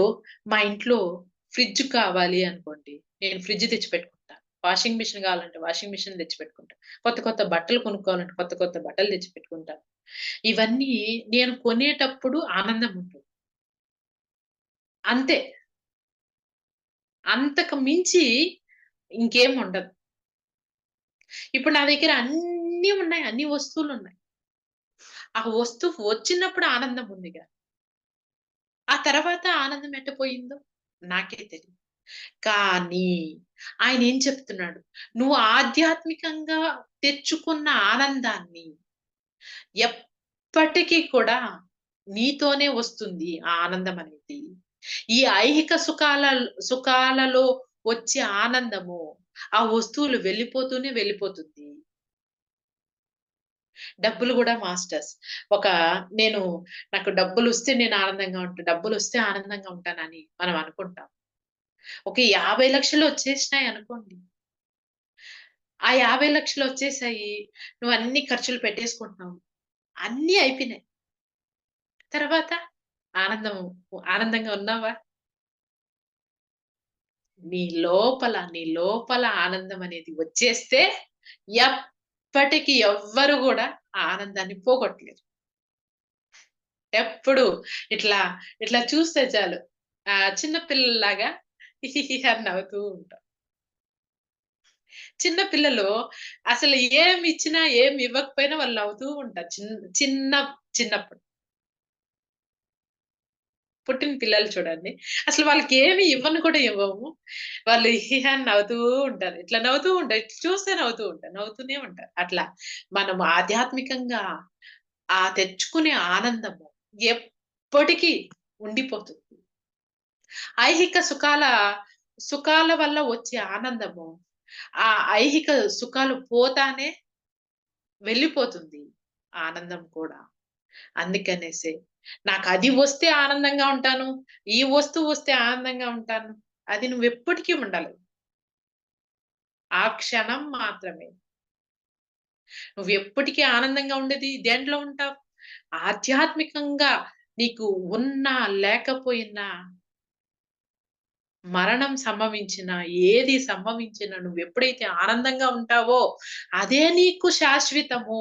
మా ఇంట్లో ఫ్రిడ్జ్ కావాలి అనుకోండి. నేను ఫ్రిడ్జ్ తెచ్చిపెట్టుకుంటా. వాషింగ్ మిషన్ కావాలంటే వాషింగ్ మిషన్ తెచ్చిపెట్టుకుంటా. కొత్త కొత్త బట్టలు కొనుక్కోవాలంటే కొత్త కొత్త బట్టలు తెచ్చిపెట్టుకుంటా. ఇవన్నీ నేను కొనేటప్పుడు ఆనందం ఉంటుంది. అంతే. అంతకు మించి ఇంకేం ఉండదు. ఇప్పుడు నా దగ్గర అన్నీ ఉన్నాయి. అన్ని వస్తువులున్నాయి. ఆ వస్తువు వచ్చినప్పుడు ఆనందం ఉందిగా. ఆ తర్వాత ఆనందం ఎట్ట పోయిందో నాకే తెలీదు. కానీ ఆయనేం చెప్తున్నాడు, "నువ్వు ఆధ్యాత్మికంగా తెచ్చుకున్న ఆనందాన్ని ఎప్పటికి కూడా నీతోనే వస్తుంది ఆ ఆనందం అనేది. ఈ ఐహిక సుఖాలలో వచ్చే ఆనందము, ఆ వస్తువులు వెళ్ళిపోతుంది. డబ్బులు గూడా మాస్టర్స్. ఒక నేను నాకు డబ్బులొస్తే నేను ఆనందంగా ఉంటా. డబ్బులొస్తే ఆనందంగా ఉంటానని మనం అనుకుంటాం. ఒక 50,00,000 వచ్చేసినాయనుకోండి. ఆ 50,00,000 వచ్చేసాయి. నువ్వన్నీ ఖర్చులు పెట్టేసుకుంటున్నావు. అన్నీ అయిపోయినాయి. తర్వాత ఆనందం ఆనందంగా ఉన్నావా? నీ లోపల ఆనందం అనేది వచ్చేస్తే ఎప్పటికి ఎవ్వరు గూడా ఆ ఆనందాన్ని పోగొట్టలేరు. ఎప్పుడు ఇట్లా, ఇట్లా చూస్తే చాలు చిన్న పిల్లల్లాగా హిహిహి అని నవ్వుతూ ఉంటాం. చిన్న పిల్లలు అసలు ఏమిచ్చినా, ఏమి ఇవ్వకపోయినా వాళ్ళు నవ్వుతూ ఉంటారు. చిన్న చిన్నప్పుడు. పుట్టిన పిల్లలు చూడండి. అసలు వాళ్ళకేమి ఇవ్వను కూడా ఇవ్వము. వాళ్ళు హిహి అని నవ్వుతూ ఉంటారు. ఇట్లా నవ్వుతూ ఉంటారు. ఇటు చూస్తే నవ్వుతూ ఉంటారు. నవ్వుతూనే ఉంటారు. అట్లా మనం ఆధ్యాత్మికంగా తెచ్చుకునే ఆనందము ఎప్పటికి ఉండిపోతుంది. ఐహిక సుఖాల వల్ల వచ్చే ఆనందము, ఆ ఐహిక సుఖాలు పోతానే వెళ్ళిపోతుంది. ఆనందం కూడా. అందుకనేసే నాకది వస్తే ఆనందంగా ఉంటాను. ఈ వస్తువు వస్తే ఆనందంగా ఉంటాను. అది నువ్వెప్పటికీ ఉండలేవు. ఆ క్షణం మాత్రమే. నువ్వెప్పటికీ ఆనందంగా ఉండేది దేంట్లో ఉంటావు? ఆధ్యాత్మికంగా నీకు ఉన్నా, లేకపోయినా మరణం సంభవించినా, ఏది సంభవించినా నువ్వెప్పుడైతే ఆనందంగా ఉంటావో, అదే నీకు శాశ్వతము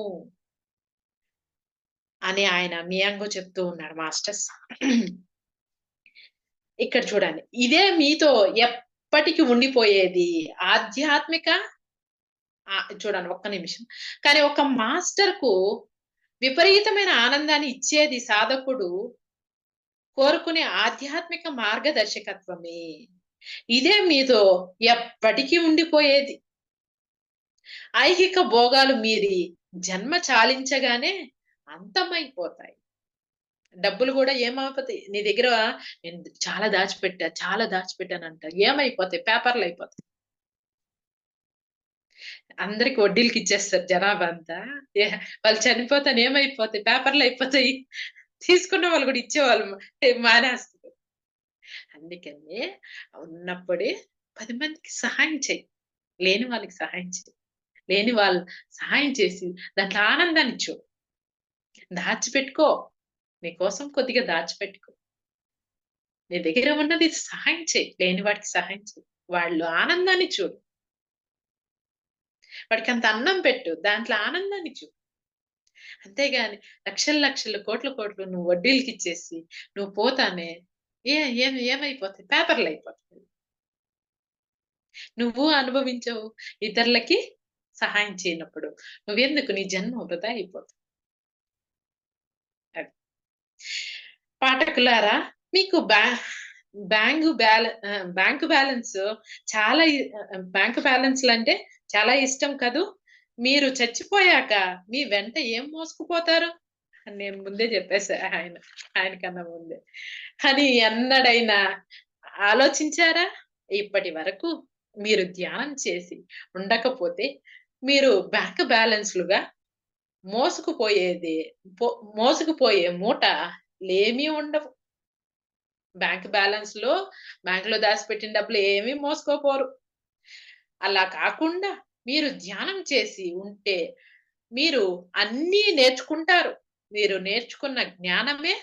అని ఆయన మియాంగు చెప్తూ ఉన్నాడు మాస్టర్స్. ఇక్కడ చూడండి. ఇదే మీతో ఎప్పటికి ఉండిపోయేది ఆధ్యాత్మిక చూడండి ఒక్క నిమిషం. కానీ ఒక మాస్టర్‌కు విపరీతమైన ఆనందాన్ని ఇచ్చేది సాధకుడు కోరుకునే ఆధ్యాత్మిక మార్గదర్శకత్వమే. ఇదే మీతో ఎప్పటికి ఉండిపోయేది. ఐహిక భోగాలు మీరి జన్మ చాలించగానే అంతమైపోతాయి. డబ్బులు గూడా ఏమైపోతాయి? నీ దగ్గర నేను చాలా దాచిపెట్టా, చాలా దాచిపెట్టానంట. ఏమైపోతాయి? పేపర్‌లయిపోతాయి. అందరికి వడ్డీలకిచ్చేస్తారు జనాభా అంతా. ఏ వాళ్ళు చనిపోతానే ఏమైపోతాయి? పేపర్‌లయిపోతాయి. తీసుకున్న వాళ్ళు గూడా ఇచ్చేవాళ్ళు మానేస్తారు. అందుకనే ఉన్నప్పుడే 10 మందికి సహాయం చెయి. లేని వాళ్ళకి సహాయం చెయి. లేని వాళ్ళు సహాయం చేసి దాంట్లో ఆనందాన్ని చూడు. దాచిపెట్టుకో. నీకోసం కొద్దిగా దాచిపెట్టుకో. నీ దగ్గర ఉన్నది సహాయం చెయి. లేని వాడికి సహాయం చెయి. వాళ్ళు ఆనందాన్ని చూడు. వాడికంత అన్నం పెట్టు. దాంట్లో ఆనందాన్ని చూడు. అంతేగాని లక్షలు, లక్షలు, కోట్లు, కోట్లు నువ్వు వడ్డీలకిచ్చేసి నువ్వు పోతానే ఏ ఏం ఏమైపోతాయి? పేపర్‌లయిపోతాయి. నువ్వు అనుభవించవు. ఇతరులకి సహాయం చేయనప్పుడు. నువ్వెందుకు నీ జన్మ వృధా అయిపోతుంది. అది. పాఠకులారా మీకు బ్యాంకు బ్యాలెన్స్ చాలా బ్యాంకు బ్యాలెన్స్‌లంటే చాలా ఇష్టం కదూ! మీరు చచ్చిపోయాక మీ వెంట ఏం మోసుకుపోతారు? అని నేను ముందే చెప్పేసా ఆయనకన్నా ముందే. అని ఎన్నడైనా ఆలోచించారా? ఇప్పటి వరకు మీరు ధ్యానం చేసి ఉండకపోతే మీరు బ్యాంకు బ్యాలెన్స్‌లుగా మోసుకుపోయేది పొ మోసుకుపోయే మూట లేమీ ఉండవు. బ్యాంక్‌లో దాసిపెట్టిన డబ్బులు ఏమి మోసుకోపోరు. అలా కాకుండా మీరు ధ్యానం చేసి ఉంటే మీరు అన్నీ నేర్చుకుంటారు. మీరు నేర్చుకున్న జ్ఞానమే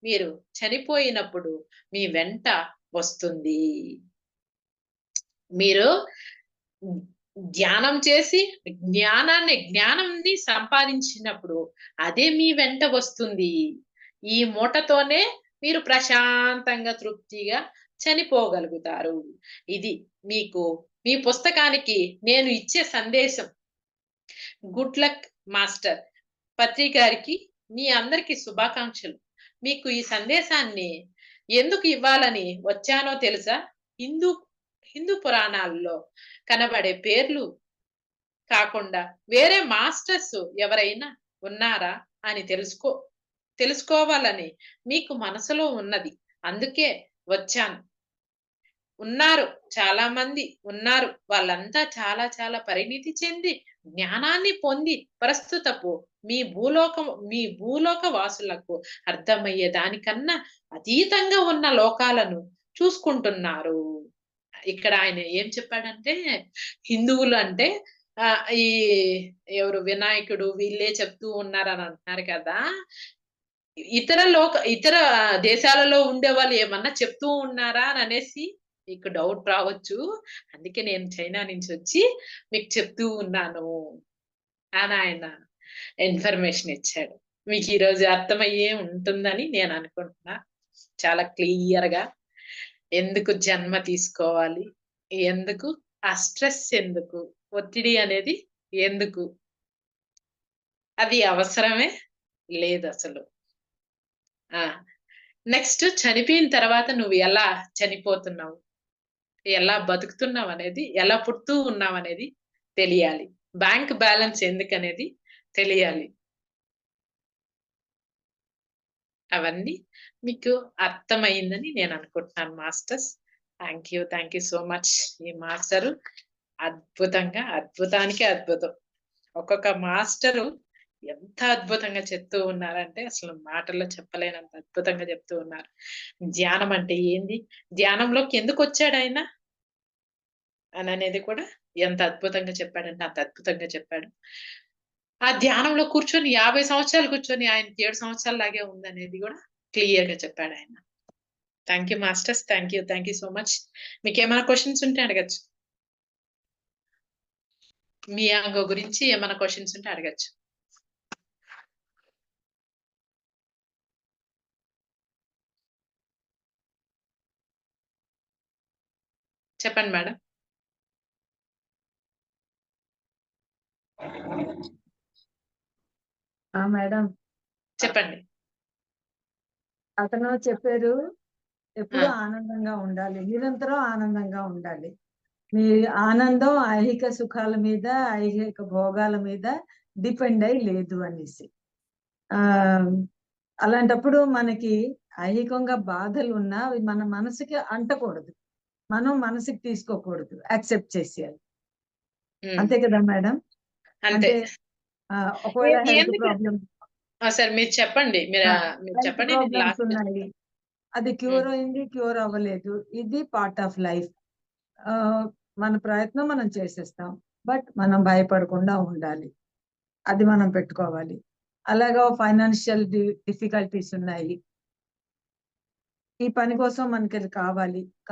మీరు చనిపోయినప్పుడు మీ వెంట వస్తుంది. మీరు హ్మ్. ధ్యానం చేసి జ్ఞానాన్ని సంపాదించినప్పుడు అదే మీ వెంట వస్తుంది. ఈ మూటతోనే మీరు ప్రశాంతంగా, తృప్తిగా చనిపోగలుగుతారు. ఇది మీకు మీ పుస్తకానికి నేను ఇచ్చే సందేశం. Good luck master. పత్రి గారికి మీ అందరికి శుభాకాంక్షలు. మీకు ఈ సందేశాన్ని ఎందుకు ఇవ్వాలని వచ్చానో తెలుసా? హిందూ హిందూ పురాణాల్లో కనబడే పేర్లు కాకుండా వేరే మాస్టర్స్ ఎవరైనా ఉన్నారా అని తెలుసుకోవాలని మీకు మనసులో ఉన్నది. అందుకే వచ్చాను. ఉన్నారు. చాలా మంది ఉన్నారు. వాళ్ళంతా చాలా చాలా పరిణితి చెంది, జ్ఞానాన్ని పొంది ప్రస్తుతపు మీ భూలోక వాసులకు అర్థమయ్యే దానికన్నా అతీతంగా ఉన్న లోకాలను చూసుకుంటున్నారు. ఇక్కడ ఆయన ఏం చెప్పాడంటే, హిందువులు అంటే ఈ ఎవరు వినాయకుడు వీళ్ళే చెప్తూ ఉన్నారని అంటున్నారు కదా! ఇతర దేశాలలో ఉండేవాళ్ళు ఏమన్నా చెప్తూ ఉన్నారా అననేసి మీకు డౌట్ రావచ్చు. అందుకే నేను చైనా నుంచొచ్చి మీకు చెప్తూ ఉన్నాను అని ఆయన ఇన్ఫర్మేషన్ ఇచ్చాడు. మీకు ఈరోజు అర్థమయ్యే ఉంటుందని నేను అనుకుంటున్నా. చాలా క్లియర్‌గా ఎందుకు జన్మ తీసుకోవాలి? ఎందుకు? ఆ స్ట్రెస్ ఎందుకు? ఒత్తిడి అనేది ఎందుకు? అది అవసరమే లేదసలు. ఆ! నెక్స్ట్ చనిపోయిన తర్వాత నువ్వు ఎలా చనిపోతున్నావు? ఎలా బతుకుతున్నావనేది, ఎలా పుడుతూ ఉన్నావనేది తెలియాలి. బ్యాంక్ బ్యాలెన్స్ ఎందుకనేది తెలియాలి. అవన్నీ మీకు అర్థమయిందని నేననుకుంటున్నాను masters. Thank you so much. ఈ మాస్టరు అద్భుతంగా, అద్భుతానికి అద్భుతం. ఒక్కొక్క మాస్టరు ఎంత అద్భుతంగా చెప్తూ ఉన్నారంటే, అసలు మాటల్లో చెప్పలేనంత అద్భుతంగా చెప్తూ ఉన్నారు. ధ్యానం అంటే ఏంది? ధ్యానంలోకి ఎందుకొచ్చాడాయన? అననేది కూడా ఎంత అద్భుతంగా చెప్పాడంటే, అంత అద్భుతంగా చెప్పాడు. ఆ ధ్యానంలో కూర్చొని 50 సంవత్సరాలు కూర్చొని ఆయనకి 7 సంవత్సరాల్లాగే ఉందనేది గూడా క్లియర్‌గా చెప్పాడాయన. Thank you masters. Thank you so much. మీకేమైనా క్వశ్చన్స్ ఉంటే అడగచ్చు. మీ యాంగో గురించి ఏమైనా క్వశ్చన్స్ ఉంటే అడగచ్చు. చెప్పండి మేడం. మేడం చెప్పండి. అతను చెప్పారు ఎప్పుడు ఆనందంగా ఉండాలి, నిరంతరం ఆనందంగా ఉండాలి. మీ ఆనందం ఐహిక సుఖాల మీద, ఐహిక భోగాల మీద డిపెండ్ అయి లేదు అనేసి. అలాంటప్పుడు మనకి ఐహికంగా బాధలు ఉన్నా అవి మన మనసుకి అంటకూడదు, మనం మనసుకి తీసుకోకూడదు, యాక్సెప్ట్ చేసేయాలి. అంతే కదా మేడం? అంతే. ఒకవేళ హెల్త్ ప్రాబ్లమ్ సార్ మీరు చెప్పండి. మీరు చెప్పండి. ప్రాబ్లమ్స్ ఉన్నాయి, అది క్యూర్ అయింది, క్యూర్ అవ్వలేదు, ఇది పార్ట్ ఆఫ్ లైఫ్. మన ప్రయత్నం మనం చేసేస్తాం, బట్ మనం భయపడకుండా ఉండాలి, అది మనం పెట్టుకోవాలి. అలాగా ఫైనాన్షియల్ డిఫికల్టీస్ ఉన్నాయి, ఈ పని కోసం మనకి అది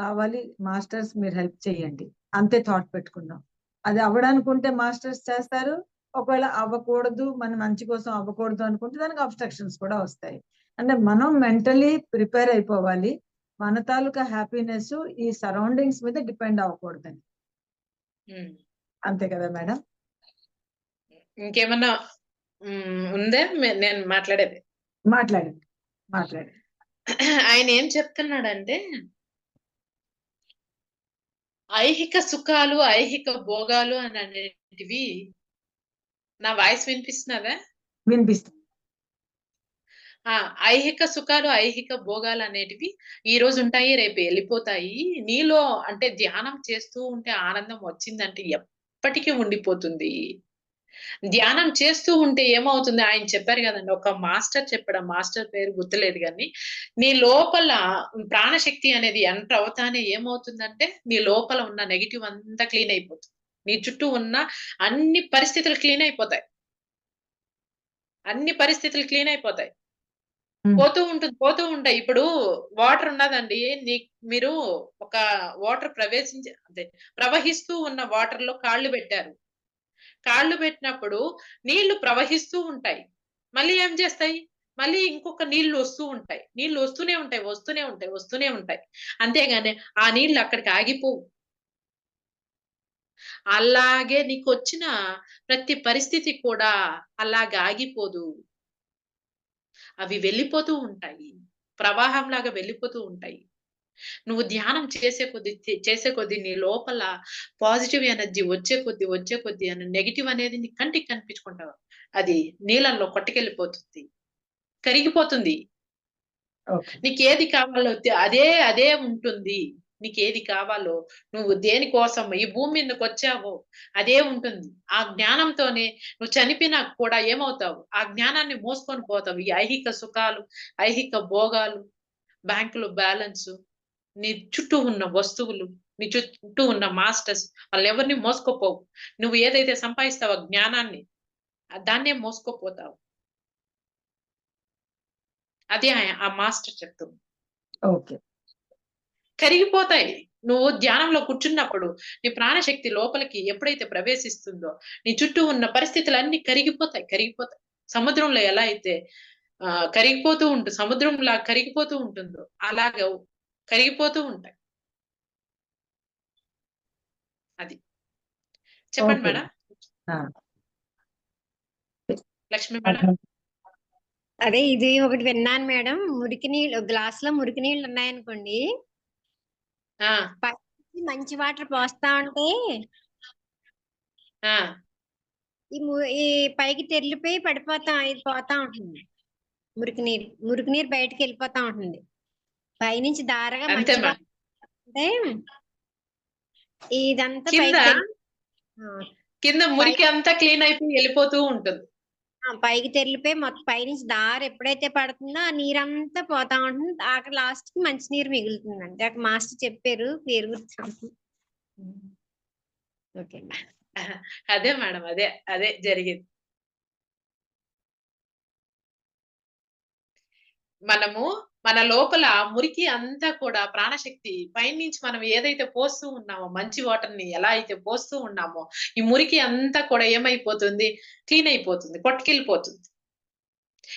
కావాలి మాస్టర్స్ మీరు హెల్ప్ చేయండి, అంతే థాట్ పెట్టుకుందాం. అది అవ్వడానుకుంటే మాస్టర్స్ చేస్తారు, ఒకవేళ అవ్వకూడదు, మన మంచి కోసం అవ్వకూడదు అనుకుంటే దానికి అబ్స్ట్రక్షన్స్ కూడా వస్తాయి. అంటే మనం మెంటలీ ప్రిపేర్ అయిపోవాలి, మన తాలూకా హ్యాపీనెస్ ఈ సరౌండింగ్స్ మీద డిపెండ్ అవ్వకూడదని. అంతే కదా మేడం? ఇంకేమన్నా ఉందే నేను మాట్లాడేది? మాట్లాడండి. ఆయన ఏం చెప్తున్నాడంటే, ఐహిక సుఖాలు, ఐహిక భోగాలు అని అనేటివి, నా వాయిస్ వినిపిస్తున్నదా? వినిపిస్తుంది. ఐహిక సుఖాలు, ఐహిక భోగాలు అనేటివి ఈ రోజు ఉంటాయి, రేపు వెళ్ళిపోతాయి. నీలో అంటే ధ్యానం చేస్తూ ఉంటే ఆనందం వచ్చిందంటే ఎప్పటికీ ఉండిపోతుంది. ధ్యానం చేస్తూ ఉంటే ఏమవుతుంది, ఆయన చెప్పారు కదండి, ఒక మాస్టర్ చెప్పడం, మాస్టర్ పేరు గుర్తులేదు కానీ, నీ లోపల ప్రాణశక్తి అనేది ఎంటర్ అవుతానే ఏమవుతుందంటే నీ లోపల ఉన్న నెగిటివ్ అంతా క్లీన్ అయిపోతుంది. నీ చుట్టూ ఉన్న అన్ని పరిస్థితులు క్లీన్ అయిపోతాయి. పోతూ ఉంటాయి. ఇప్పుడు వాటర్ ఉన్నదండి, మీరు ఒక వాటర్ ప్రవహిస్తూ ఉన్న వాటర్ లో కాళ్ళు పెట్టారు. కాళ్ళు పెట్టినప్పుడు నీళ్లు ప్రవహిస్తూ ఉంటాయి, మళ్ళీ ఏం చేస్తాయి, మళ్ళీ ఇంకొక నీళ్లు వస్తూ ఉంటాయి. నీళ్లు వస్తూనే ఉంటాయి. అంతేగాని ఆ నీళ్లు అక్కడికి ఆగిపోవు. అలాగే నీకు వచ్చిన ప్రతి పరిస్థితి కూడా అలాగా ఆగిపోదు, అవి వెళ్ళిపోతూ ఉంటాయి, ప్రవాహంలాగా వెళ్ళిపోతూ ఉంటాయి. నువ్వు ధ్యానం చేసే కొద్దీ నీ లోపల పాజిటివ్ ఎనర్జీ వచ్చే కొద్దీ నెగిటివ్ అనేది నీ కంటికి కనిపించుకుంటావు, అది నీళ్ళల్లో కొట్టుకెళ్ళిపోతుంది, కరిగిపోతుంది. నీకేది కావాలో అదే ఉంటుంది. నీకేది కావాలో, నువ్వు దేనికోసం ఈ భూమి మీదకి వచ్చావో అదే ఉంటుంది. ఆ జ్ఞానంతోనే నువ్వు చనిపోయినా కూడా ఏమవుతావు, ఆ జ్ఞానాన్ని మోసుకొని పోతావు. ఈ ఐహిక సుఖాలు, ఐహిక భోగాలు, బ్యాంకులో బ్యాలెన్స్, నీ చుట్టూ ఉన్న వస్తువులు, నీ చుట్టూ ఉన్న మాస్టర్స్, వాళ్ళు ఎవరిని మోసుకోపోవు. నువ్వు ఏదైతే సంపాదిస్తావో జ్ఞానాన్ని, దాన్నే మోసుకోపోతావు. అదే ఆ మాస్టర్ చెప్తుంది. ఓకే, కరిగిపోతాయి. నువ్వు ధ్యానంలో కూర్చున్నప్పుడు నీ ప్రాణశక్తి లోపలికి ఎప్పుడైతే ప్రవేశిస్తుందో నీ చుట్టూ ఉన్న పరిస్థితులన్నీ కరిగిపోతాయి. సముద్రంలో ఎలా అయితే సముద్రంలా కరిగిపోతూ ఉంటుందో అలాగా కరిగిపోతూ ఉంటాయి. అది చెప్పండి మేడం. లక్ష్మి మేడం. అదే ఇది ఒకటి విన్నాను మేడం, మురికి నీళ్ళు, గ్లాస్ లో మురికి నీళ్ళు ఉన్నాయనుకోండి, మంచి వాటర్ పోస్తా ఉంటే ఈ పైకి తెరిలిపోయి పోతా ఉంటుంది. మురికి నీరు బయటకు వెళ్ళిపోతా ఉంటుంది. పైనుంచి దారగా మంచి వాటర్ అంటే ఇదంతా కింద మురికి అంతా క్లీన్ అయిపోయి వెళ్ళిపోతూ ఉంటుంది. పైకి తెరిలిపోయి మొత్తం పైనుంచి దారి ఎప్పుడైతే పడుతుందో ఆ నీరంతా పోతా ఉంటుంది. అక్కడ లాస్ట్ కి మంచి నీరు మిగులుతుందండి. అక్కడ మాస్టర్ చెప్పారు, పేరు గుర్తు. ఓకే, అదే మేడం, అదే జరిగింది. మనము మన లోపల మురికి అంతా కూడా ప్రాణశక్తి పైనుంచి మనం ఏదైతే పోస్తూ ఉన్నామో, మంచి వాటర్‌ని ఎలా అయితే పోస్తూ ఉన్నామో, ఈ మురికి అంతా కూడా ఏమైపోతుంది? క్లీన్ అయిపోతుంది. కొట్టుకెళ్ళిపోతుంది.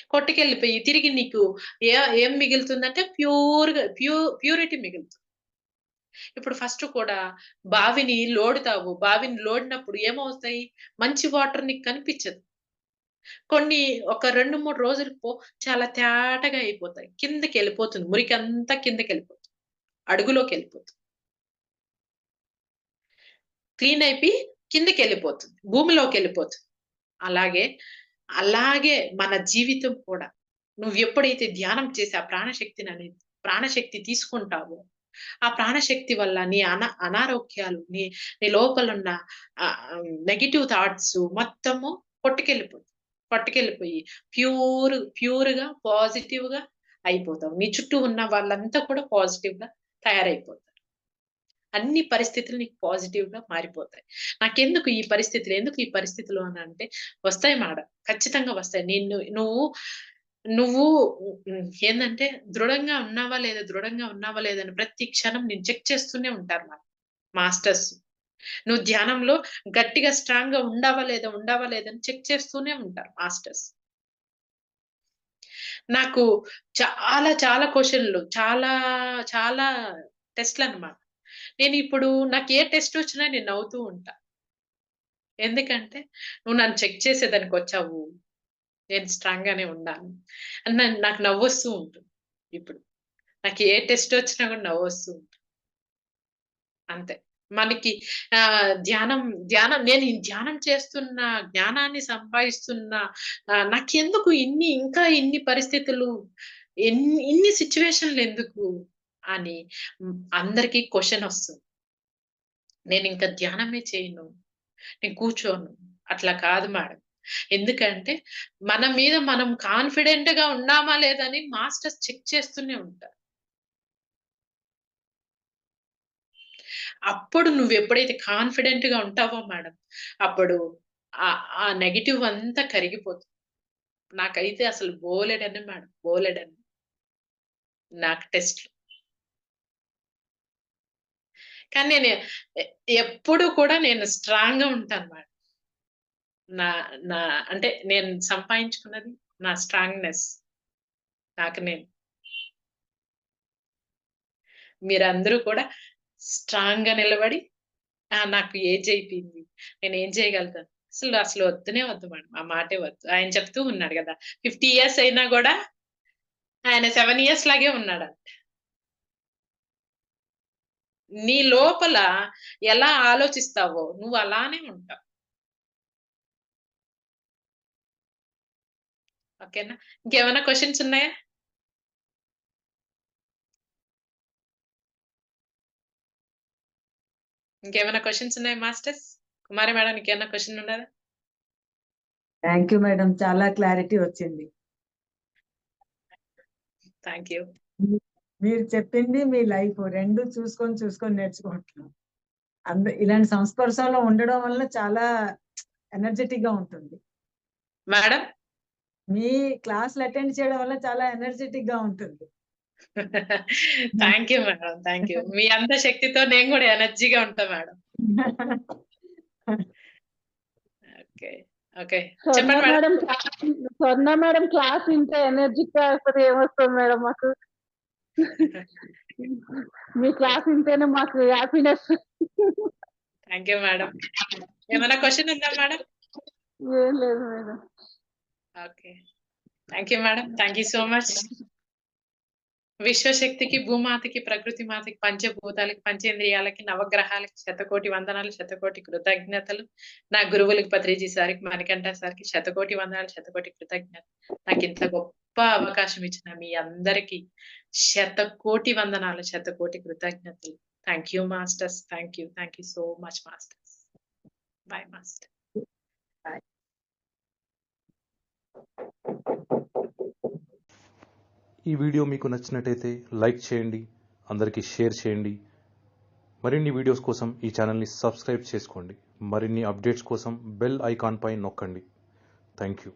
కొట్టుకెళ్ళిపోయి తిరిగి నీకు ఏ ఏం మిగులుతుందంటే ప్యూరిటీ మిగులుతుంది. ఇప్పుడు ఫస్ట్ కూడా బావిని లోడుతావు. బావిని లోడినప్పుడు ఏమవుతాయి? మంచి వాటర్ నీకు కనిపించదు. కొన్ని ఒక 2, 3 రోజులకు చాలా తేటగా అయిపోతాయి. కిందకెళ్ళిపోతుంది. మురికంతా కిందకెళ్ళిపోతుంది. అడుగులోకెళ్ళిపోతుంది. క్లీన్ అయిపోయి కిందకెళ్ళిపోతుంది. భూమిలోకెళ్ళిపోతుంది. అలాగే, అలాగే మన జీవితం కూడా. నువ్వెప్పుడైతే ధ్యానం చేసి ఆ ప్రాణశక్తి తీసుకుంటావో, ఆ ప్రాణశక్తి వల్ల నీ అనారోగ్యాలు, నీ లోపలున్న నెగెటివ్ థాట్స్ మొత్తము పట్టుకెళ్ళిపోయి ప్యూర్‌గా, పాజిటివ్‌గా అయిపోతావు. నీ చుట్టూ ఉన్న వాళ్ళంతా కూడా పాజిటివ్‌గా తయారైపోతారు. అన్ని పరిస్థితులు నీకు పాజిటివ్‌గా మారిపోతాయి. నాకెందుకు ఈ పరిస్థితులు, ఎందుకు ఈ పరిస్థితులు అనంటే వస్తాయి మేడం. ఖచ్చితంగా వస్తాయి. నువ్వు ఏందంటే దృఢంగా ఉన్నావా లేదా అని ప్రతి క్షణం నేను చెక్ చేస్తూనే ఉంటారు మాస్టర్స్. నువ్వు ధ్యానంలో గట్టిగా స్ట్రాంగ్‌గా ఉండావా లేదా అని చెక్ చేస్తూనే ఉంటారు మాస్టర్స్. నాకు చాలా క్వెషన్‌లు, చాలా టెస్ట్‌లన్నమాట. నేనిప్పుడు నాకు ఏ టెస్ట్ వచ్చినా నేను నవ్వుతూ ఉంటా. ఎందుకంటే నువ్వు నన్ను చెక్ చేసేదానికొచ్చావు. నేను స్ట్రాంగ్ గానే ఉన్నాను. అని నాకు నవ్వొస్తూ ఉంటుంది ఇప్పుడు. నాకు ఏ టెస్ట్ వచ్చినా కూడా నవ్వొస్తూ ఉంటుంది. అంతే. మనకి నేను ఈ ధ్యానం చేస్తున్న, జ్ఞానాన్ని సంపాదిస్తున్నా, నాకెందుకు ఇంకా ఇన్ని పరిస్థితులు, ఇన్ని సిట్యుయేషన్‌లు ఎందుకు అని అందరికి క్వెషన్ ఒస్తుంది. నేనింక ధ్యానమే చేయను. నేను కూర్చోను. అట్లా కాదు మేడం. ఎందుకంటే మన మీద మనం కాన్ఫిడెంట్‌గా ఉన్నామా లేదా అని మాస్టర్స్ చెక్ చేస్తూనే ఉంటారు. అప్పుడు నువ్వెప్పుడైతే కాన్ఫిడెంట్‌గా ఉంటావో మేడం, అప్పుడు ఆ నెగెటివ్ అంతా కరిగిపోతుంది. నాకైతే అసలు బోలెడన్ని మేడం. బోలెడన్ని. నాకు టెస్ట్‌లు. కానీ నేను ఎప్పుడు కూడా నేను స్ట్రాంగ్‌గా ఉంటాను మేడం. నా నా అంటే నేను సంపాదించుకున్నది నా స్ట్రాంగ్‌నెస్. నాకు నేను. మీరందరూ కూడా స్ట్రాంగ్‌గా నిలబడి నాకు ఏజ్ అయిపోయింది. నేనేం చేయగలుగుతాను? అసలు వద్దునే వద్దు మేడం. ఆ మాటే వద్దు. ఆయన చెప్తూ ఉన్నాడు గదా! 50 ఇయర్స్ అయినా గూడా ఆయన 7 ఇయర్స్ లాగే ఉన్నాడంట. నీ లోపల ఎలా ఆలోచిస్తావో నువ్వు అలానే ఉంటావు. ఓకేనా? ఇంకేమైనా క్వెషన్స్ ఉన్నాయా? ఇంకేమైనా క్వెషన్స్ ఉన్నాయా మాస్టర్స్? కుమారి మేడం నీకేమైనా క్వెషన్ ఉన్నదా? Thank you madam. చాలా క్లారిటీ వచ్చింది. Thank you. మీరు చెప్పింది మీ లైఫ్ 2 చూసుకొని నేర్చుకుంటున్నాం. ఇలాంటి సంస్పర్శంలో ఉండడం వల్ల చాలా ఎనర్జెటిక్ గా ఉంటుంది. మేడం? మీ క్లాస్‌లు అటెండ్ చేయడం వల్ల చాలా ఎనర్జెటిక్ గా ఉంటుంది. Thank you madam. Thank you. మీ అంత శక్తితో నేను గూడా ఎనర్జీగా ఉంటా మేడం. ఓకే. ఓకే. చెప్పండి మేడం. స్వర్ణ మేడం క్లాస్ వింటే ఎనర్జిక్ అయిపోతే ఏమొస్తుంది మేడం మాకు? మీ క్లాస్ వింటేనే మాకు హ్యాపీనెస్. Thank you madam. ఏమైనా క్వెషన్ ఉందా మేడం? ఏం లేదు madam. Okay. Thank you madam. Thank you so much. విశ్వశక్తికి, భూమాతకి, ప్రకృతి మాతకి, పంచభూతాలకి, పంచేంద్రియాలకి, నవగ్రహాలకి శతకోటి వందనాలు, శతకోటి కృతజ్ఞతలు. నా గురువులకి పత్రిజీ సార్‌కి, మణికంఠ సార్‌కి శతకోటి వందనాలు, శతకోటి కృతజ్ఞతలు. నాకింత గొప్ప అవకాశం ఇచ్చిన మీ అందరికి శతకోటి వందనాలు, శతకోటి కృతజ్ఞతలు. Thank you masters. Thank you. Thank you so much masters. By master. ఈ వీడియో మీకు నచ్చినట్టయితే లైక్ చేయండి, అందరికీ షేర్ చేయండి. మరిన్ని వీడియోస్ కోసం ఈ ఛానల్ని సబ్స్క్రైబ్ చేసుకోండి. మరిన్ని అప్డేట్స్ కోసం బెల్ ఐకాన్ పై నొక్కండి. Thank you.